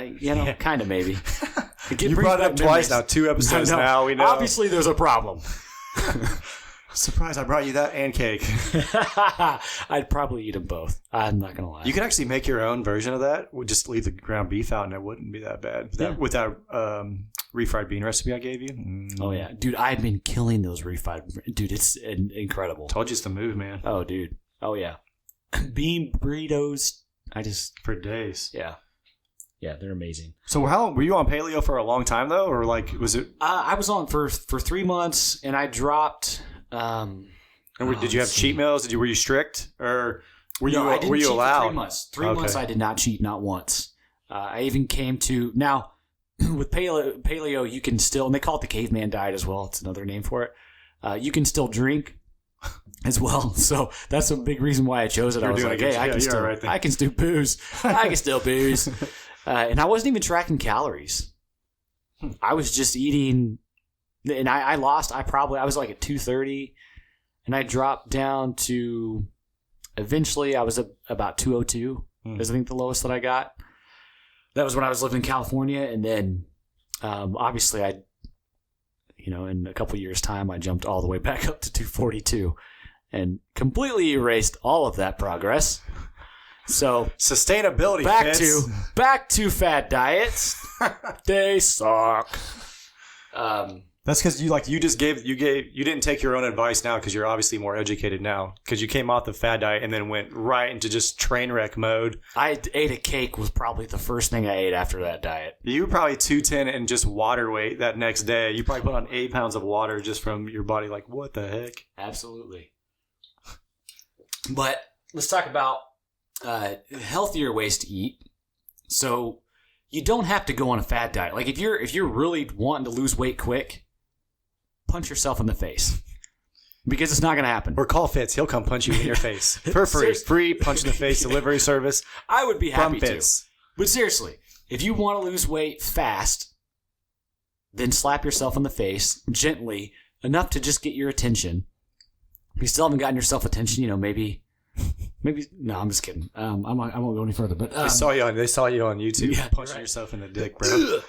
S1: Kind of maybe.
S2: You brought it up twice now. 2 episodes now. We know.
S1: Obviously, there's a problem.
S2: Surprise! I brought you that and cake.
S1: I'd probably eat them both. I'm not gonna lie.
S2: You could actually make your own version of that. We'd just leave the ground beef out, and it wouldn't be that bad. With that refried bean recipe I gave you.
S1: Oh yeah, dude! I've been killing those refried. Dude, it's incredible.
S2: Told you it's the move, man.
S1: Oh, dude. Oh yeah, bean burritos.
S2: For days.
S1: Yeah. Yeah, they're amazing.
S2: So how were you on paleo for a long time though, or like was it?
S1: I was on for 3 months, and I dropped.
S2: Did you have cheat meals? Were you strict, or were you allowed?
S1: 3 months. 3 months I did not cheat, not once. I even came to now with paleo. You can still, and they call it the caveman diet as well. It's another name for it. You can still drink as well. So that's a big reason why I chose it. I was like, hey, I can still booze. I can still booze. And I wasn't even tracking calories. I was just eating, and I lost. I was like at 230, and I dropped down to. Eventually, I was about 202. Is I think the lowest that I got. That was when I was living in California, and then obviously in a couple years' time, I jumped all the way back up to 242, and completely erased all of that progress. So
S2: sustainability.
S1: Back to fad diets. They suck.
S2: That's because you didn't take your own advice now because you're obviously more educated now because you came off the fad diet and then went right into just train wreck mode.
S1: I ate a cake was probably the first thing I ate after that diet.
S2: You were probably 210 and just water weight that next day. You probably put on 8 pounds of water just from your body. Like, what the heck?
S1: Absolutely. But let's talk about healthier ways to eat. So you don't have to go on a fad diet. Like if you're really wanting to lose weight quick, punch yourself in the face because it's not going to happen.
S2: Or call Fitz. He'll come punch you in your face for free. Free punch in the face delivery service.
S1: I would be happy
S2: to.
S1: But seriously, if you want to lose weight fast, then slap yourself in the face gently enough to just get your attention. If you still haven't gotten yourself attention, maybe. No, I'm just kidding. I won't go any further. But
S2: they saw you on YouTube punching yourself in the dick, bro.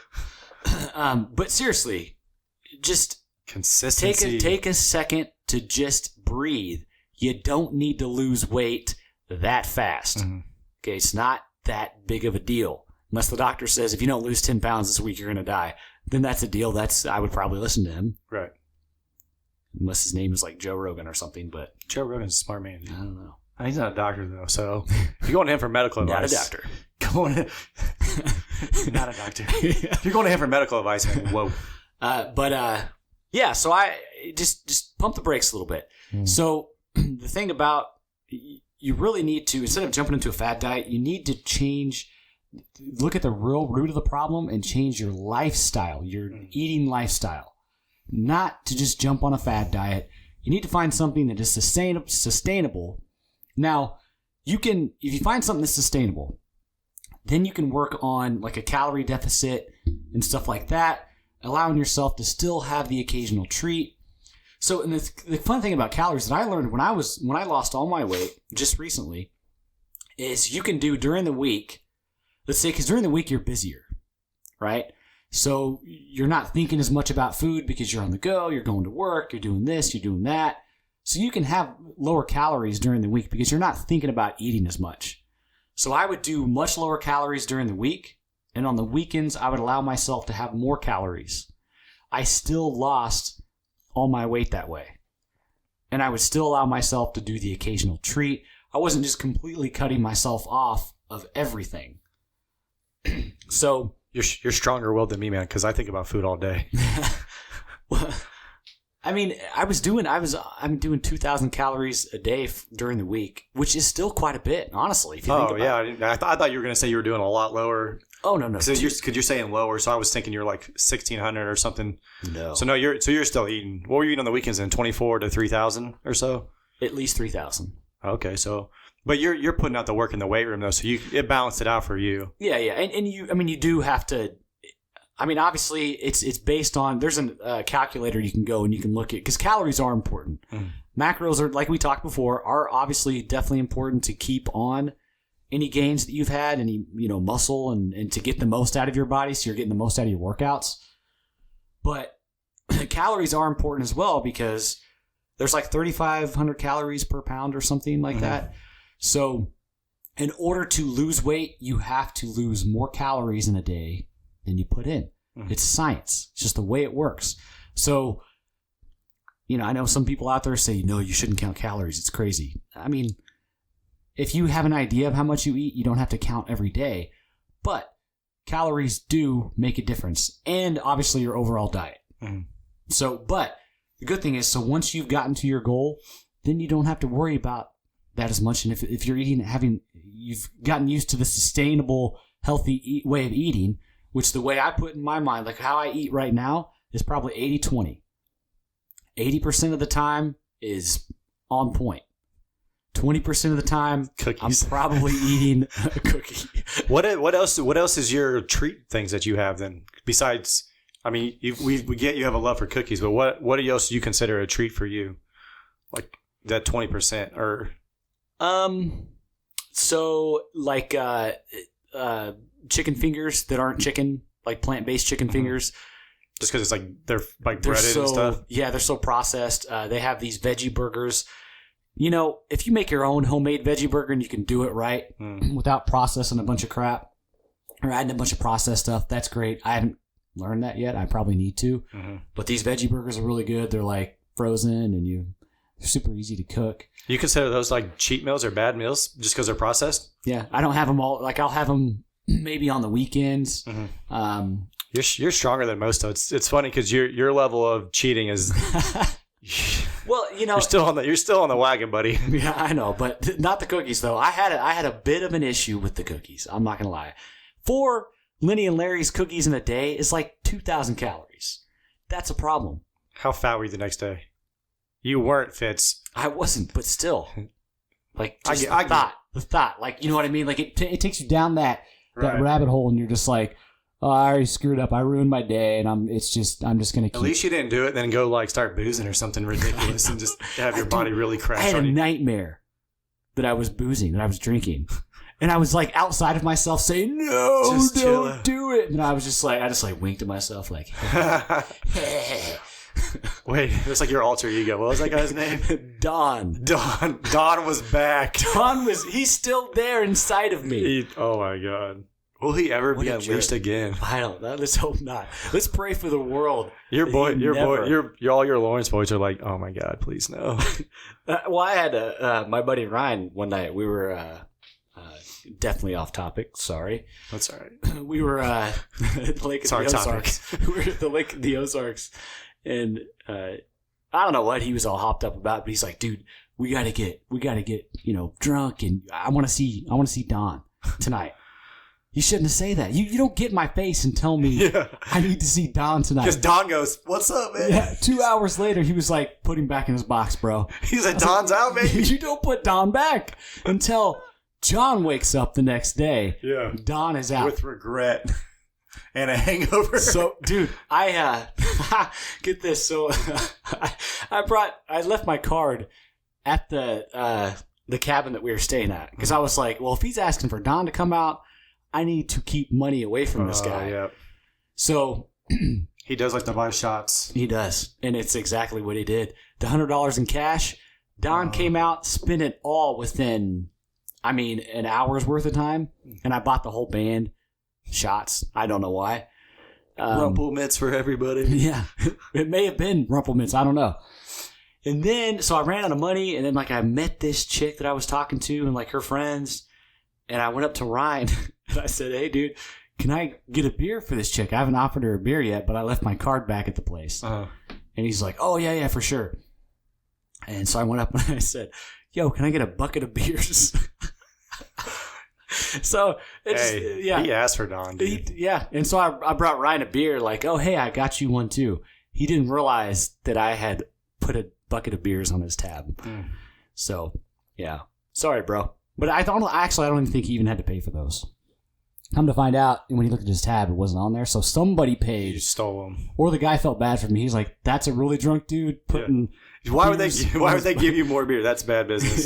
S1: But seriously, just
S2: consistency.
S1: Take a second to just breathe. You don't need to lose weight that fast. Mm-hmm. Okay, it's not that big of a deal. Unless the doctor says if you don't lose 10 pounds this week, you're going to die. Then that's a deal. I would probably listen to him.
S2: Right.
S1: Unless his name is like Joe Rogan or something. But
S2: Joe Rogan's a smart man.
S1: I don't know.
S2: He's not a doctor, though, so if you're going to him for medical advice...
S1: Not a doctor.
S2: Not a doctor. If you're going to him for medical advice, man, whoa.
S1: So I just pump the brakes a little bit. So the thing about... You really need to, instead of jumping into a fad diet, you need to look at the real root of the problem and change your lifestyle, your eating lifestyle. Not to just jump on a fad diet. You need to find something that is sustainable. Now, if you find something that's sustainable, then you can work on like a calorie deficit and stuff like that, allowing yourself to still have the occasional treat. So, and the fun thing about calories that I learned when I lost all my weight just recently is you can do during the week, let's say, because during the week you're busier, right? So you're not thinking as much about food because you're on the go, you're going to work, you're doing this, you're doing that. So you can have lower calories during the week because you're not thinking about eating as much. So I would do much lower calories during the week, and on the weekends I would allow myself to have more calories. I still lost all my weight that way. and I would still allow myself to do the occasional treat. I wasn't just completely cutting myself off of everything. So
S2: you're stronger-willed than me, man, because I think about food all day.
S1: Well, I mean, I'm doing 2,000 calories a day during the week, which is still quite a bit, honestly. If you think about it.
S2: I thought you were going to say you were doing a lot lower.
S1: Oh, no.
S2: Because you're saying lower, so I was thinking you're like 1,600 or something.
S1: No.
S2: So you're still eating. What were you eating on the weekends then? 24 to 3,000 or so?
S1: At least 3,000.
S2: Okay, so but you're putting out the work in the weight room though, so it balanced it out for you.
S1: Yeah, and you do have to. I mean, obviously, it's based on. There's a calculator you can go and you can look at because calories are important. Macros are, like we talked before, are obviously definitely important to keep on any gains that you've had, any muscle, and to get the most out of your body, so you're getting the most out of your workouts. But calories are important as well because there's like 3,500 calories per pound or something like that. So, in order to lose weight, you have to lose more calories in a day than you put in. It's science. It's just the way it works. So, I know some people out there say, no, you shouldn't count calories. It's crazy. I mean, if you have an idea of how much you eat, you don't have to count every day. But calories do make a difference. And obviously your overall diet. So, but the good thing is, so once you've gotten to your goal, then you don't have to worry about that as much. And if you're you've gotten used to the sustainable, healthy way of eating, which the way I put in my mind, like how I eat right now, is probably 80-20. 80% of the time is on point. 20% of the time,
S2: cookies.
S1: I'm probably eating a cookie.
S2: What else is your treat things that you have then? Besides, I mean, we get you have a love for cookies, but what else do you consider a treat for you? Like that 20% or?
S1: So like chicken fingers that aren't chicken, like plant-based chicken fingers.
S2: Just because it's like they're like breaded and stuff.
S1: Yeah, they're so processed. They have these veggie burgers. If you make your own homemade veggie burger and you can do it right without processing a bunch of crap or adding a bunch of processed stuff, that's great. I haven't learned that yet. I probably need to. But these veggie burgers are really good. They're like frozen and they're super easy to cook. You
S2: consider those like cheat meals or bad meals just because they're processed?
S1: Yeah, I don't have them all. Like I'll have them maybe on the weekends.
S2: You're stronger than most though. It's funny because your level of cheating is.
S1: Well,
S2: you're still on the wagon, buddy.
S1: Yeah, I know, but not the cookies though. I had a bit of an issue with the cookies. I'm not gonna lie. 4 Lenny and Larry's cookies in a day is like 2,000 calories. That's a problem.
S2: How fat were you the next day? You weren't, Fitz.
S1: I wasn't, but still, like just the thought, like you know what I mean. Like it takes you down that rabbit hole, and you're just like. Oh, I already screwed up. I ruined my day, and I'm just gonna keep.
S2: At least you didn't do it, then go like start boozing or something ridiculous, and just have your body really crash.
S1: I had a nightmare that I was boozing, that I was drinking, and I was like outside of myself saying, "No, don't do it." And I just winked at myself like.
S2: Wait, it's like your alter ego. What was that guy's name?
S1: Don.
S2: Don was back.
S1: He's still there inside of me.
S2: Oh my god. Will he ever be unleashed again?
S1: I don't know. Let's hope not. Let's pray for the world.
S2: Your boy, all your Lawrence boys are like, oh my god, please no.
S1: Well, I had my buddy Ryan one night. We were definitely off topic. Sorry.
S2: That's all right.
S1: We were at the lake of the Ozarks. We were at the lake of the Ozarks, and I don't know what he was all hopped up about, but he's like, dude, we gotta get drunk, and I want to see Don tonight. You shouldn't say that. You don't get in my face and tell me I need to see Don tonight.
S2: Because Don goes, what's up, man?
S1: Yeah, 2 hours later, he was like putting back in his box, bro.
S2: He's like, Don's out, baby.
S1: You don't put Don back until John wakes up the next day.
S2: Yeah.
S1: Don is out.
S2: With regret and a hangover.
S1: So, dude, I get this. So I left my card at the cabin that we were staying at. Because I was like, well, if he's asking for Don to come out, I need to keep money away from this guy.
S2: Yeah.
S1: So
S2: he does like to buy shots.
S1: He does. And it's exactly what he did. The $100 in cash, Don came out, spent it all within, an hour's worth of time. And I bought the whole band shots. I don't know why.
S2: Rumple mitts for everybody.
S1: Yeah. It may have been Rumple mitts. I don't know. And then, so I ran out of money, and then like I met this chick that I was talking to and like her friends, and I went up to Ryan and I said, "Hey, dude, can I get a beer for this chick? I haven't offered her a beer yet, but I left my card back at the place." And he's like, "Oh, yeah, for sure." And so I went up and I said, "Yo, can I get a bucket of beers?" So,
S2: he asked for Don, dude.
S1: And so I brought Ryan a beer, like, "Oh, hey, I got you one too." He didn't realize that I had put a bucket of beers on his tab. So, yeah. Sorry, bro. But I don't even think he even had to pay for those. Come to find out, when he looked at his tab, it wasn't on there. So somebody paid.
S2: You stole them.
S1: Or the guy felt bad for me. He's like, "That's a really drunk dude putting."
S2: Yeah. Why would they give you more beer? That's bad business.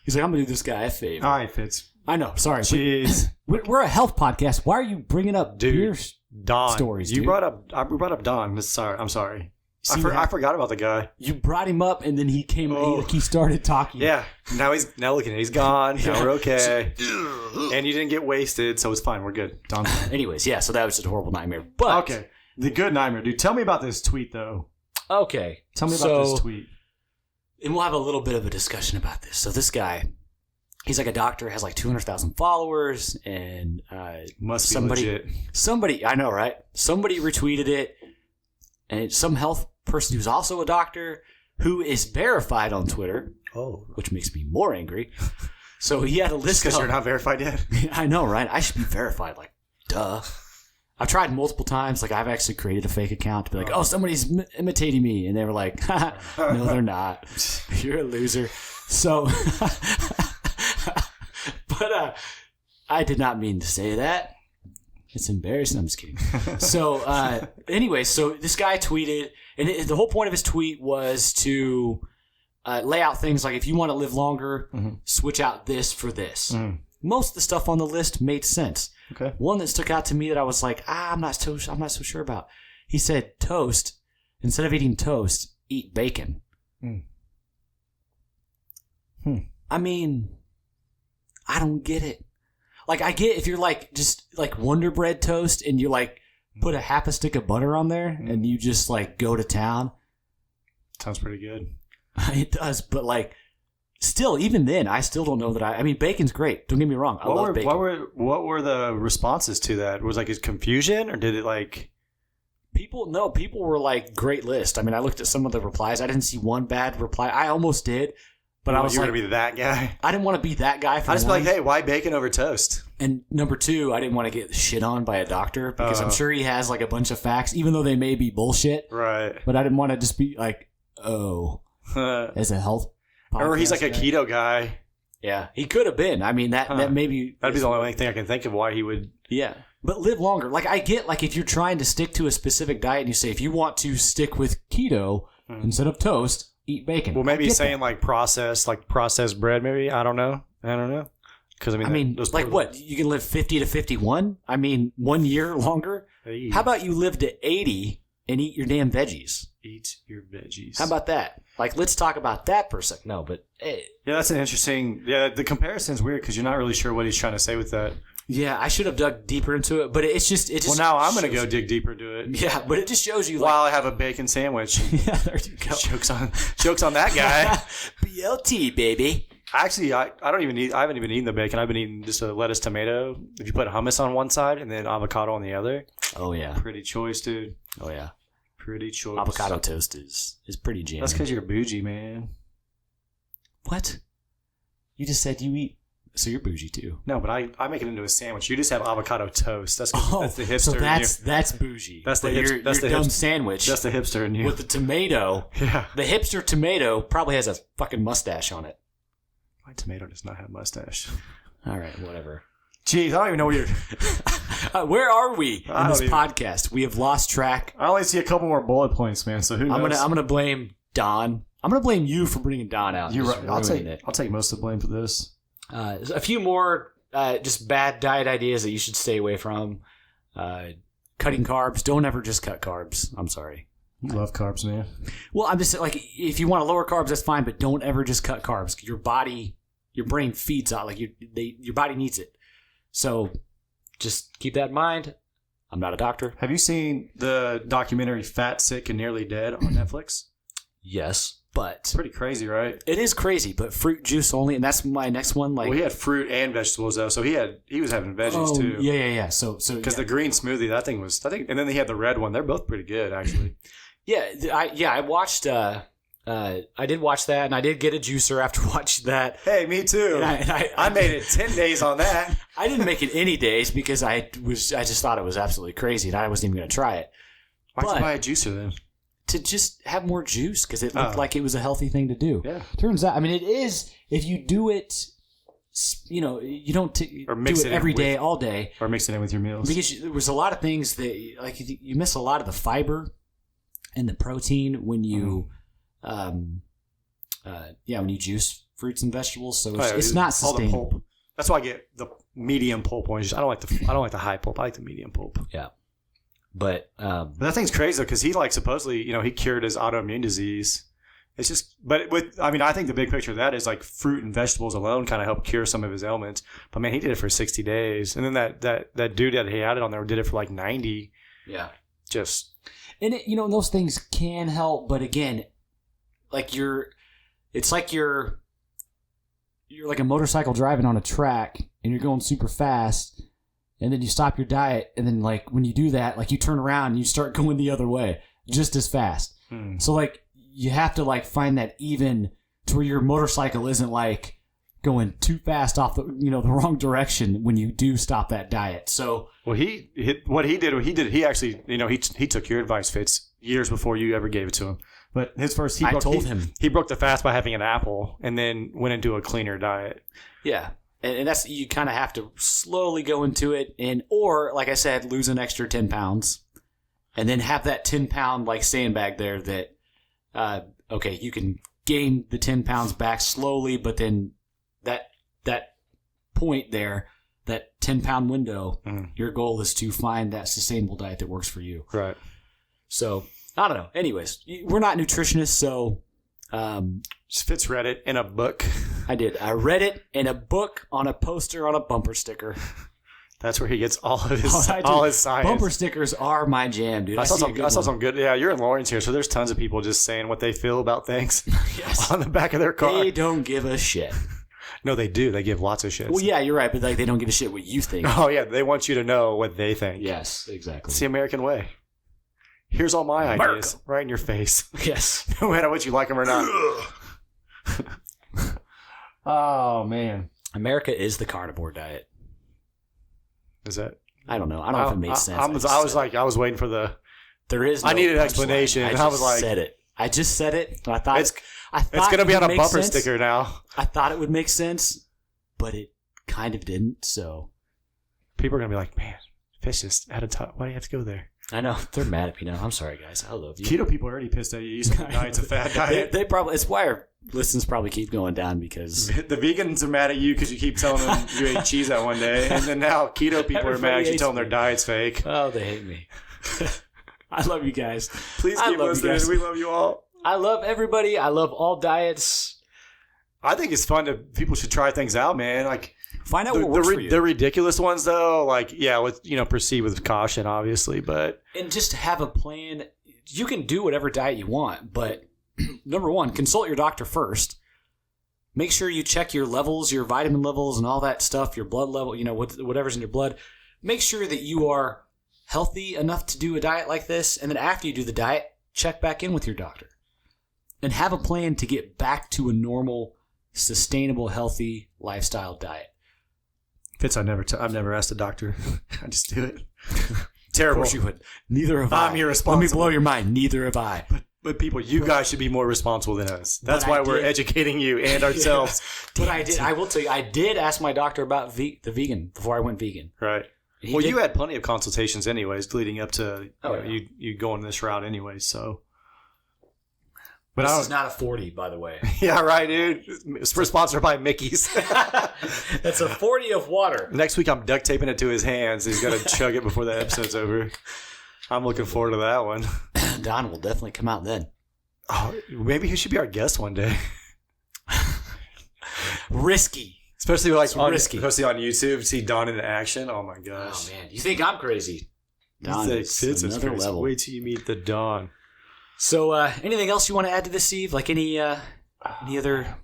S1: He's like, "I'm gonna do this guy a favor."
S2: All right, Fitz.
S1: I know. Sorry.
S2: Jeez.
S1: We're a health podcast. Why are you bringing up beer stories?
S2: You brought up Don. I'm sorry. I forgot about the guy.
S1: You brought him up, and then he came. He started talking.
S2: Yeah. Now look at him. He's gone. Now we're okay. And you didn't get wasted, so it's fine. We're good. Don.
S1: Anyways, yeah. So that was just a horrible nightmare. But
S2: okay, the good nightmare, dude. Tell me about this tweet, though.
S1: Okay,
S2: tell me about this tweet.
S1: And we'll have a little bit of a discussion about this. So this guy, he's like a doctor, has like 200,000 followers, and
S2: must be legit.
S1: Somebody, I know, right? Somebody retweeted it, and some health person who's also a doctor who is verified on Twitter. Which makes me more angry. So he had a list
S2: because you're not verified yet.
S1: I know, right? I should be verified. Like, duh. I've tried multiple times. Like, I've actually created a fake account to be like, "Oh, somebody's imitating me," and they were like, "No, they're not. You're a loser." So, but I did not mean to say that. It's embarrassing. I'm just kidding. So, anyway, so this guy tweeted, and the whole point of his tweet was to lay out things like, if you want to live longer, switch out this for this. Most of the stuff on the list made sense.
S2: Okay.
S1: One that stuck out to me that I was like, I'm not so sure about. He said, toast. Instead of eating toast, eat bacon. I mean, I don't get it. Like, I get if you're like just like Wonder Bread toast and you like put a half a stick of butter on there and you just like go to town.
S2: Sounds pretty good.
S1: It does, but like, still, even then, I still don't know that I mean, bacon's great. Don't get me wrong. I love bacon.
S2: What were the responses to that? Was like, confusion, or did it like...
S1: People were like, great list. I mean, I looked at some of the replies. I didn't see one bad reply. I almost did, but I was
S2: you
S1: like...
S2: You were going to be that guy?
S1: I didn't want to be that guy.
S2: I just be like, hey, why bacon over toast?
S1: And number two, I didn't want to get shit on by a doctor because I'm sure he has like a bunch of facts, even though they may be bullshit.
S2: Right.
S1: But I didn't want to just be like, as a health podcast,
S2: or he's like a keto guy.
S1: Yeah, he could have been. I mean, that maybe...
S2: That'd be the only thing I can think of why he would...
S1: Yeah. But live longer. Like, I get, like, if you're trying to stick to a specific diet and you say, if you want to stick with keto instead of toast, eat bacon.
S2: Well, maybe saying, like, processed bread, maybe. I don't know. Because, I mean,
S1: like, what? You can live 50 to 51? I mean, 1 year longer?
S2: Hey.
S1: How about you live to 80 and eat your damn veggies?
S2: Eat your veggies.
S1: How about that? Like, let's talk about that for a sec. No, but... Hey.
S2: Yeah, that's an interesting... Yeah, the comparison's weird because you're not really sure what he's trying to say with that.
S1: Yeah, I should have dug deeper into it, but it just
S2: well, now I'm going to go dig deeper into it.
S1: Yeah, but it just shows you...
S2: While I have a bacon sandwich.
S1: Yeah, there you go.
S2: Jokes on that guy.
S1: BLT, baby.
S2: Actually, I haven't even eaten the bacon. I've been eating just a lettuce, tomato. If you put hummus on one side and then avocado on the other.
S1: Oh, yeah.
S2: Pretty choice, dude.
S1: Oh, yeah.
S2: Pretty choice.
S1: Avocado toast is pretty jam.
S2: That's because you're bougie, man.
S1: What? You just said you eat... So you're bougie too.
S2: No, but I make it into a sandwich. You just have avocado toast. That's the hipster.
S1: So
S2: that's
S1: bougie.
S2: That's the
S1: your dumb sandwich.
S2: That's the hipster in you.
S1: With the tomato.
S2: Yeah.
S1: The hipster tomato probably has a fucking mustache on it.
S2: My tomato does not have a mustache.
S1: All right, whatever.
S2: Jeez, I don't even know where you're...
S1: where are we in this podcast? We have lost track.
S2: I only see a couple more bullet points, man. So who knows?
S1: I'm gonna blame Don. I'm gonna blame you for bringing Don out.
S2: You're right. I'll take most of the blame for this.
S1: A few more just bad diet ideas that you should stay away from. Cutting carbs. Don't ever just cut carbs. I'm sorry.
S2: You love carbs, man.
S1: Well, I'm just like, if you want to lower carbs, that's fine, but don't ever just cut carbs. Your brain feeds out. Like your body needs it. So just keep that in mind. I'm not a doctor.
S2: Have you seen the documentary Fat, Sick, and Nearly Dead on Netflix?
S1: Yes. But
S2: Pretty crazy, right?
S1: it is crazy. But fruit juice only, and that's my next one. Like,
S2: Well, he had fruit and vegetables though, so he was having veggies too.
S1: Yeah. So
S2: Because the green smoothie, that thing was, I think, and then he had the red one. They're both pretty good, actually.
S1: I watched. I did watch that, and I did get a juicer after watching that.
S2: Hey, me too.
S1: And
S2: I made it 10 days on that.
S1: I didn't make it any days because I just thought it was absolutely crazy, and I wasn't even going to try it.
S2: Why'd you buy a juicer then?
S1: To just have more juice because it looked like it was a healthy thing to do.
S2: Yeah.
S1: Turns out, I mean, it is if you do it. You know, you don't do it every day, all day,
S2: or mix it in with your meals.
S1: Because there was a lot of things that like you miss a lot of the fiber and the protein when you. When you juice fruits and vegetables, so it's not sustainable.
S2: Pulp. That's why I get the medium pulp ones. I don't like the high pulp. I like the medium pulp.
S1: Yeah, but
S2: that thing's crazy though, because he supposedly he cured his autoimmune disease. It's just, I think the big picture of that is like fruit and vegetables alone kind of help cure some of his ailments. But man, he did it for 60 days, and then that dude that he had it on there did it for like 90.
S1: Yeah,
S2: just
S1: and those things can help, but again. Like it's like you're like a motorcycle driving on a track and you're going super fast and then you stop your diet and then like when you do that, like you turn around and you start going the other way just as fast. So like you have to like find that even to where your motorcycle isn't like going too fast off the wrong direction when you do stop that diet. So
S2: he actually he took your advice, Fitz, years before you ever gave it to him. But his first, he broke the fast by having an apple and then went into a cleaner diet.
S1: Yeah. And that's, you kind of have to slowly go into it or like I said, lose an extra 10 pounds and then have that 10-pound like sandbag there that, you can gain the 10 pounds back slowly, but then that point there, that 10-pound window, your goal is to find that sustainable diet that works for you.
S2: Right.
S1: So, I don't know. Anyways, we're not nutritionists, so...
S2: Fitz read it in a book.
S1: I did. I read it in a book on a poster on a bumper sticker.
S2: That's where he gets all of his science.
S1: Bumper stickers are my jam, dude.
S2: I saw some good... Yeah, you're in Lawrence here, so there's tons of people just saying what they feel about things on the back of their car.
S1: They don't give a shit.
S2: No, they do. They give lots of shit.
S1: Well, yeah, you're right, but like they don't give a shit what you think.
S2: Oh, yeah. They want you to know what they think.
S1: Yes, exactly.
S2: It's the American way. Here's all my ideas right in your face.
S1: Yes.
S2: No matter what you like them or not. Oh, man.
S1: America is the carnivore diet.
S2: Is that?
S1: I don't know. I don't know if it made sense.
S2: I was waiting for the...
S1: There is no
S2: I needed an explanation.
S1: I just said it. I thought
S2: it's going to be on a bumper sticker now.
S1: I thought it would make sense, but it kind of didn't, so...
S2: People are going to be like, man, Fish just had a top. Why do you have to go there?
S1: I know. They're mad at me now. I'm sorry, guys. I love you.
S2: Keto people are already pissed at you. You said the diet's a fad diet.
S1: They probably... It's why our listens probably keep going down because...
S2: The vegans are mad at you because you keep telling them you ate cheese that one day. And then now keto people are mad because you tell them their diet's fake.
S1: Oh, they hate me. I love you guys.
S2: Please keep listening. We love you all.
S1: I love everybody. I love all diets.
S2: I think it's fun people should try things out, man. Like...
S1: Find out what works for you.
S2: The ridiculous ones, though, proceed with caution, obviously, but...
S1: And just have a plan. You can do whatever diet you want, but number one, consult your doctor first. Make sure you check your levels, your vitamin levels and all that stuff, your blood level, whatever's in your blood. Make sure that you are healthy enough to do a diet like this, and then after you do the diet, check back in with your doctor. And have a plan to get back to a normal, sustainable, healthy lifestyle diet.
S2: Fitz, I've never asked a doctor. I just do it. Terrible.
S1: Of course you would. Neither have I.
S2: I'm irresponsible.
S1: Let me blow your mind. Neither have I.
S2: But people, you guys should be more responsible than us. That's why we're educating you and ourselves.
S1: But I will tell you, I did ask my doctor about the vegan before I went vegan.
S2: Right. Well, you had plenty of consultations anyways leading up to you going this route anyways, so...
S1: But this is not a 40, by the way.
S2: Yeah, right, dude. We're sponsored by Mickey's.
S1: That's a 40 of water.
S2: Next week, I'm duct taping it to his hands. He's got to chug it before the episode's over. I'm looking forward to that one.
S1: Don will definitely come out then.
S2: Oh, maybe he should be our guest one day.
S1: Risky.
S2: Especially especially on YouTube. See Don in action. Oh, my gosh.
S1: Oh, man. You think I'm crazy? Don is another level.
S2: Wait till you meet the Don.
S1: So, anything else you want to add to this, Steve? Like any other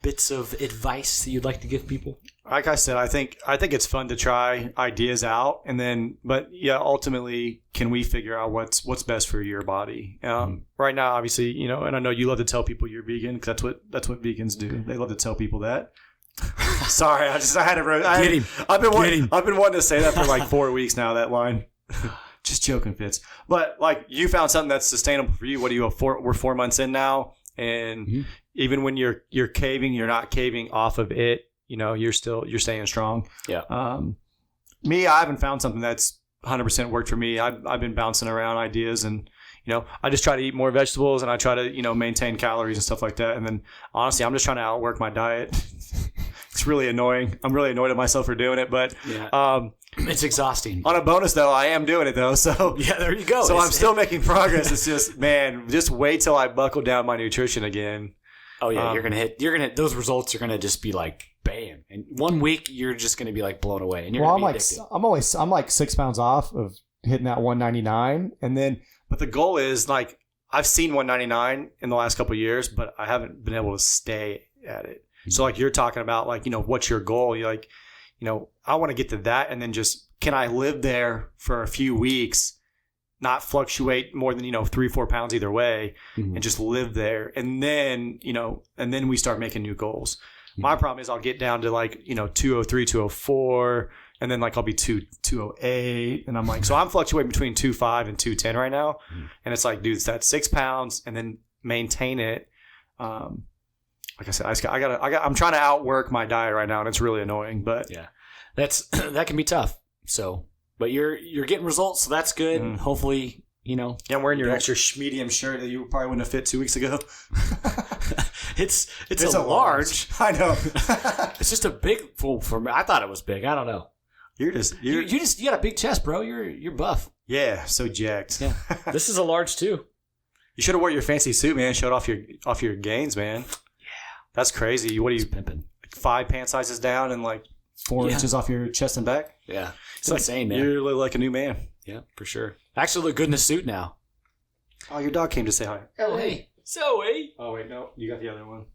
S1: bits of advice that you'd like to give people?
S2: Like I said, I think it's fun to try ideas out, but ultimately, can we figure out what's best for your body? Right now, obviously, and I know you love to tell people you're vegan because that's what vegans do. They love to tell people that. Sorry, I had to. I've been wanting to say that for like 4 weeks now. That line. Just joking, Fitz. But like you found something that's sustainable for you. What do you? We're 4 months in now, and even when you're caving, you're not caving off of it. You're staying strong.
S1: Yeah.
S2: Me, I haven't found something that's 100% worked for me. I've been bouncing around ideas, and I just try to eat more vegetables, and I try to maintain calories and stuff like that. And then honestly, I'm just trying to outwork my diet. It's really annoying. I'm really annoyed at myself for doing it, but
S1: it's exhausting.
S2: On a bonus though, I am doing it though. So
S1: yeah, there you go.
S2: So I'm still making progress. It's just, man, just wait till I buckle down my nutrition again.
S1: Oh yeah, you're gonna hit those results are gonna just be like bam. And 1 week you're just gonna be like blown away. And you're gonna be addicted.
S3: I'm like 6 pounds off of hitting that 199, and then
S2: but the goal is like I've seen 199 in the last couple of years, but I haven't been able to stay at it. So like you're talking about like, what's your goal? You're like, I want to get to that, and then just can I live there for a few weeks, not fluctuate more than 3-4 pounds either way, and just live there, and then we start making new goals. My problem is I'll get down to like 203, 204, and then like I'll be 208, and I'm like, so I'm fluctuating between 205 and 210 right now, and it's like, dude, it's that 6 pounds, and then maintain it. Like I said, I'm trying to outwork my diet right now, and it's really annoying. But
S1: yeah, that can be tough. So, but you're getting results, so that's good. Hopefully,
S2: Yeah, I'm wearing your extra medium shirt that you probably wouldn't have fit 2 weeks ago.
S1: it's a large.
S2: I know.
S1: It's just a big fool for me. I thought it was big. I don't know.
S2: You
S1: got a big chest, bro. You're buff.
S2: Yeah, so jacked.
S1: Yeah, this is a large too.
S2: You should have wore your fancy suit, man. Showed off your gains, man. That's crazy. What are you
S1: pimping?
S2: 5 pant sizes down and like 4 inches off your chest and back?
S1: Yeah. It's insane, man.
S2: You look like a new man.
S1: Yeah, for sure. I actually look good in a suit now.
S2: Oh, your dog came to say hi.
S1: Oh, hey. Zoe.
S2: Oh, wait, no. You got the other one.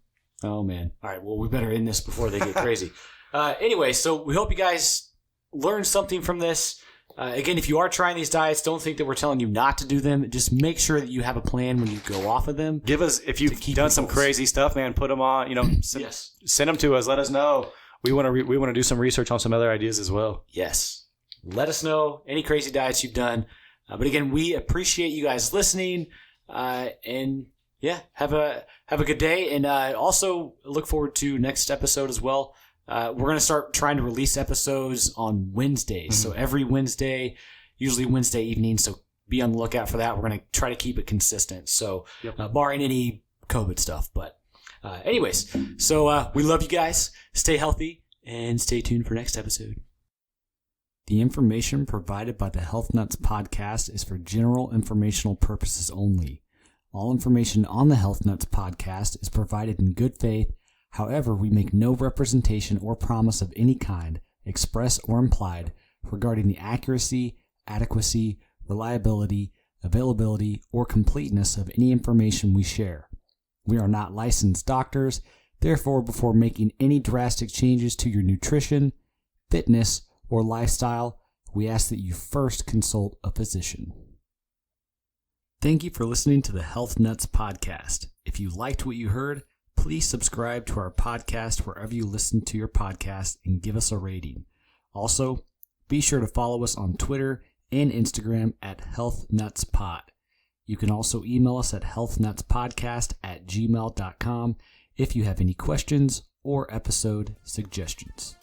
S1: Oh, man. All right, well, we better end this before they get crazy. Anyway, so we hope you guys learned something from this. Again, if you are trying these diets, don't think that we're telling you not to do them. Just make sure that you have a plan when you go off of them.
S2: Give us, if you've done some crazy stuff, man, put them on. Send them to us. Let us know. We want to do some research on some other ideas as well.
S1: Yes, let us know any crazy diets you've done. But again, we appreciate you guys listening. And yeah, have a good day. And also look forward to next episode as well. We're going to start trying to release episodes on Wednesdays. So every Wednesday, usually Wednesday evening. So be on the lookout for that. We're going to try to keep it consistent. So barring any COVID stuff. But anyways, so we love you guys. Stay healthy and stay tuned for next episode. The information provided by the Health Nutz Podcast is for general informational purposes only. All information on the Health Nutz Podcast is provided in good faith. However, we make no representation or promise of any kind, express or implied, regarding the accuracy, adequacy, reliability, availability, or completeness of any information we share. We are not licensed doctors. Therefore, before making any drastic changes to your nutrition, fitness, or lifestyle, we ask that you first consult a physician. Thank you for listening to the Health Nutz Podcast. If you liked what you heard, please subscribe to our podcast wherever you listen to your podcast and give us a rating. Also, be sure to follow us on Twitter and Instagram at Health Nutz Pod. You can also email us at healthnutzpodcast@gmail.com if you have any questions or episode suggestions.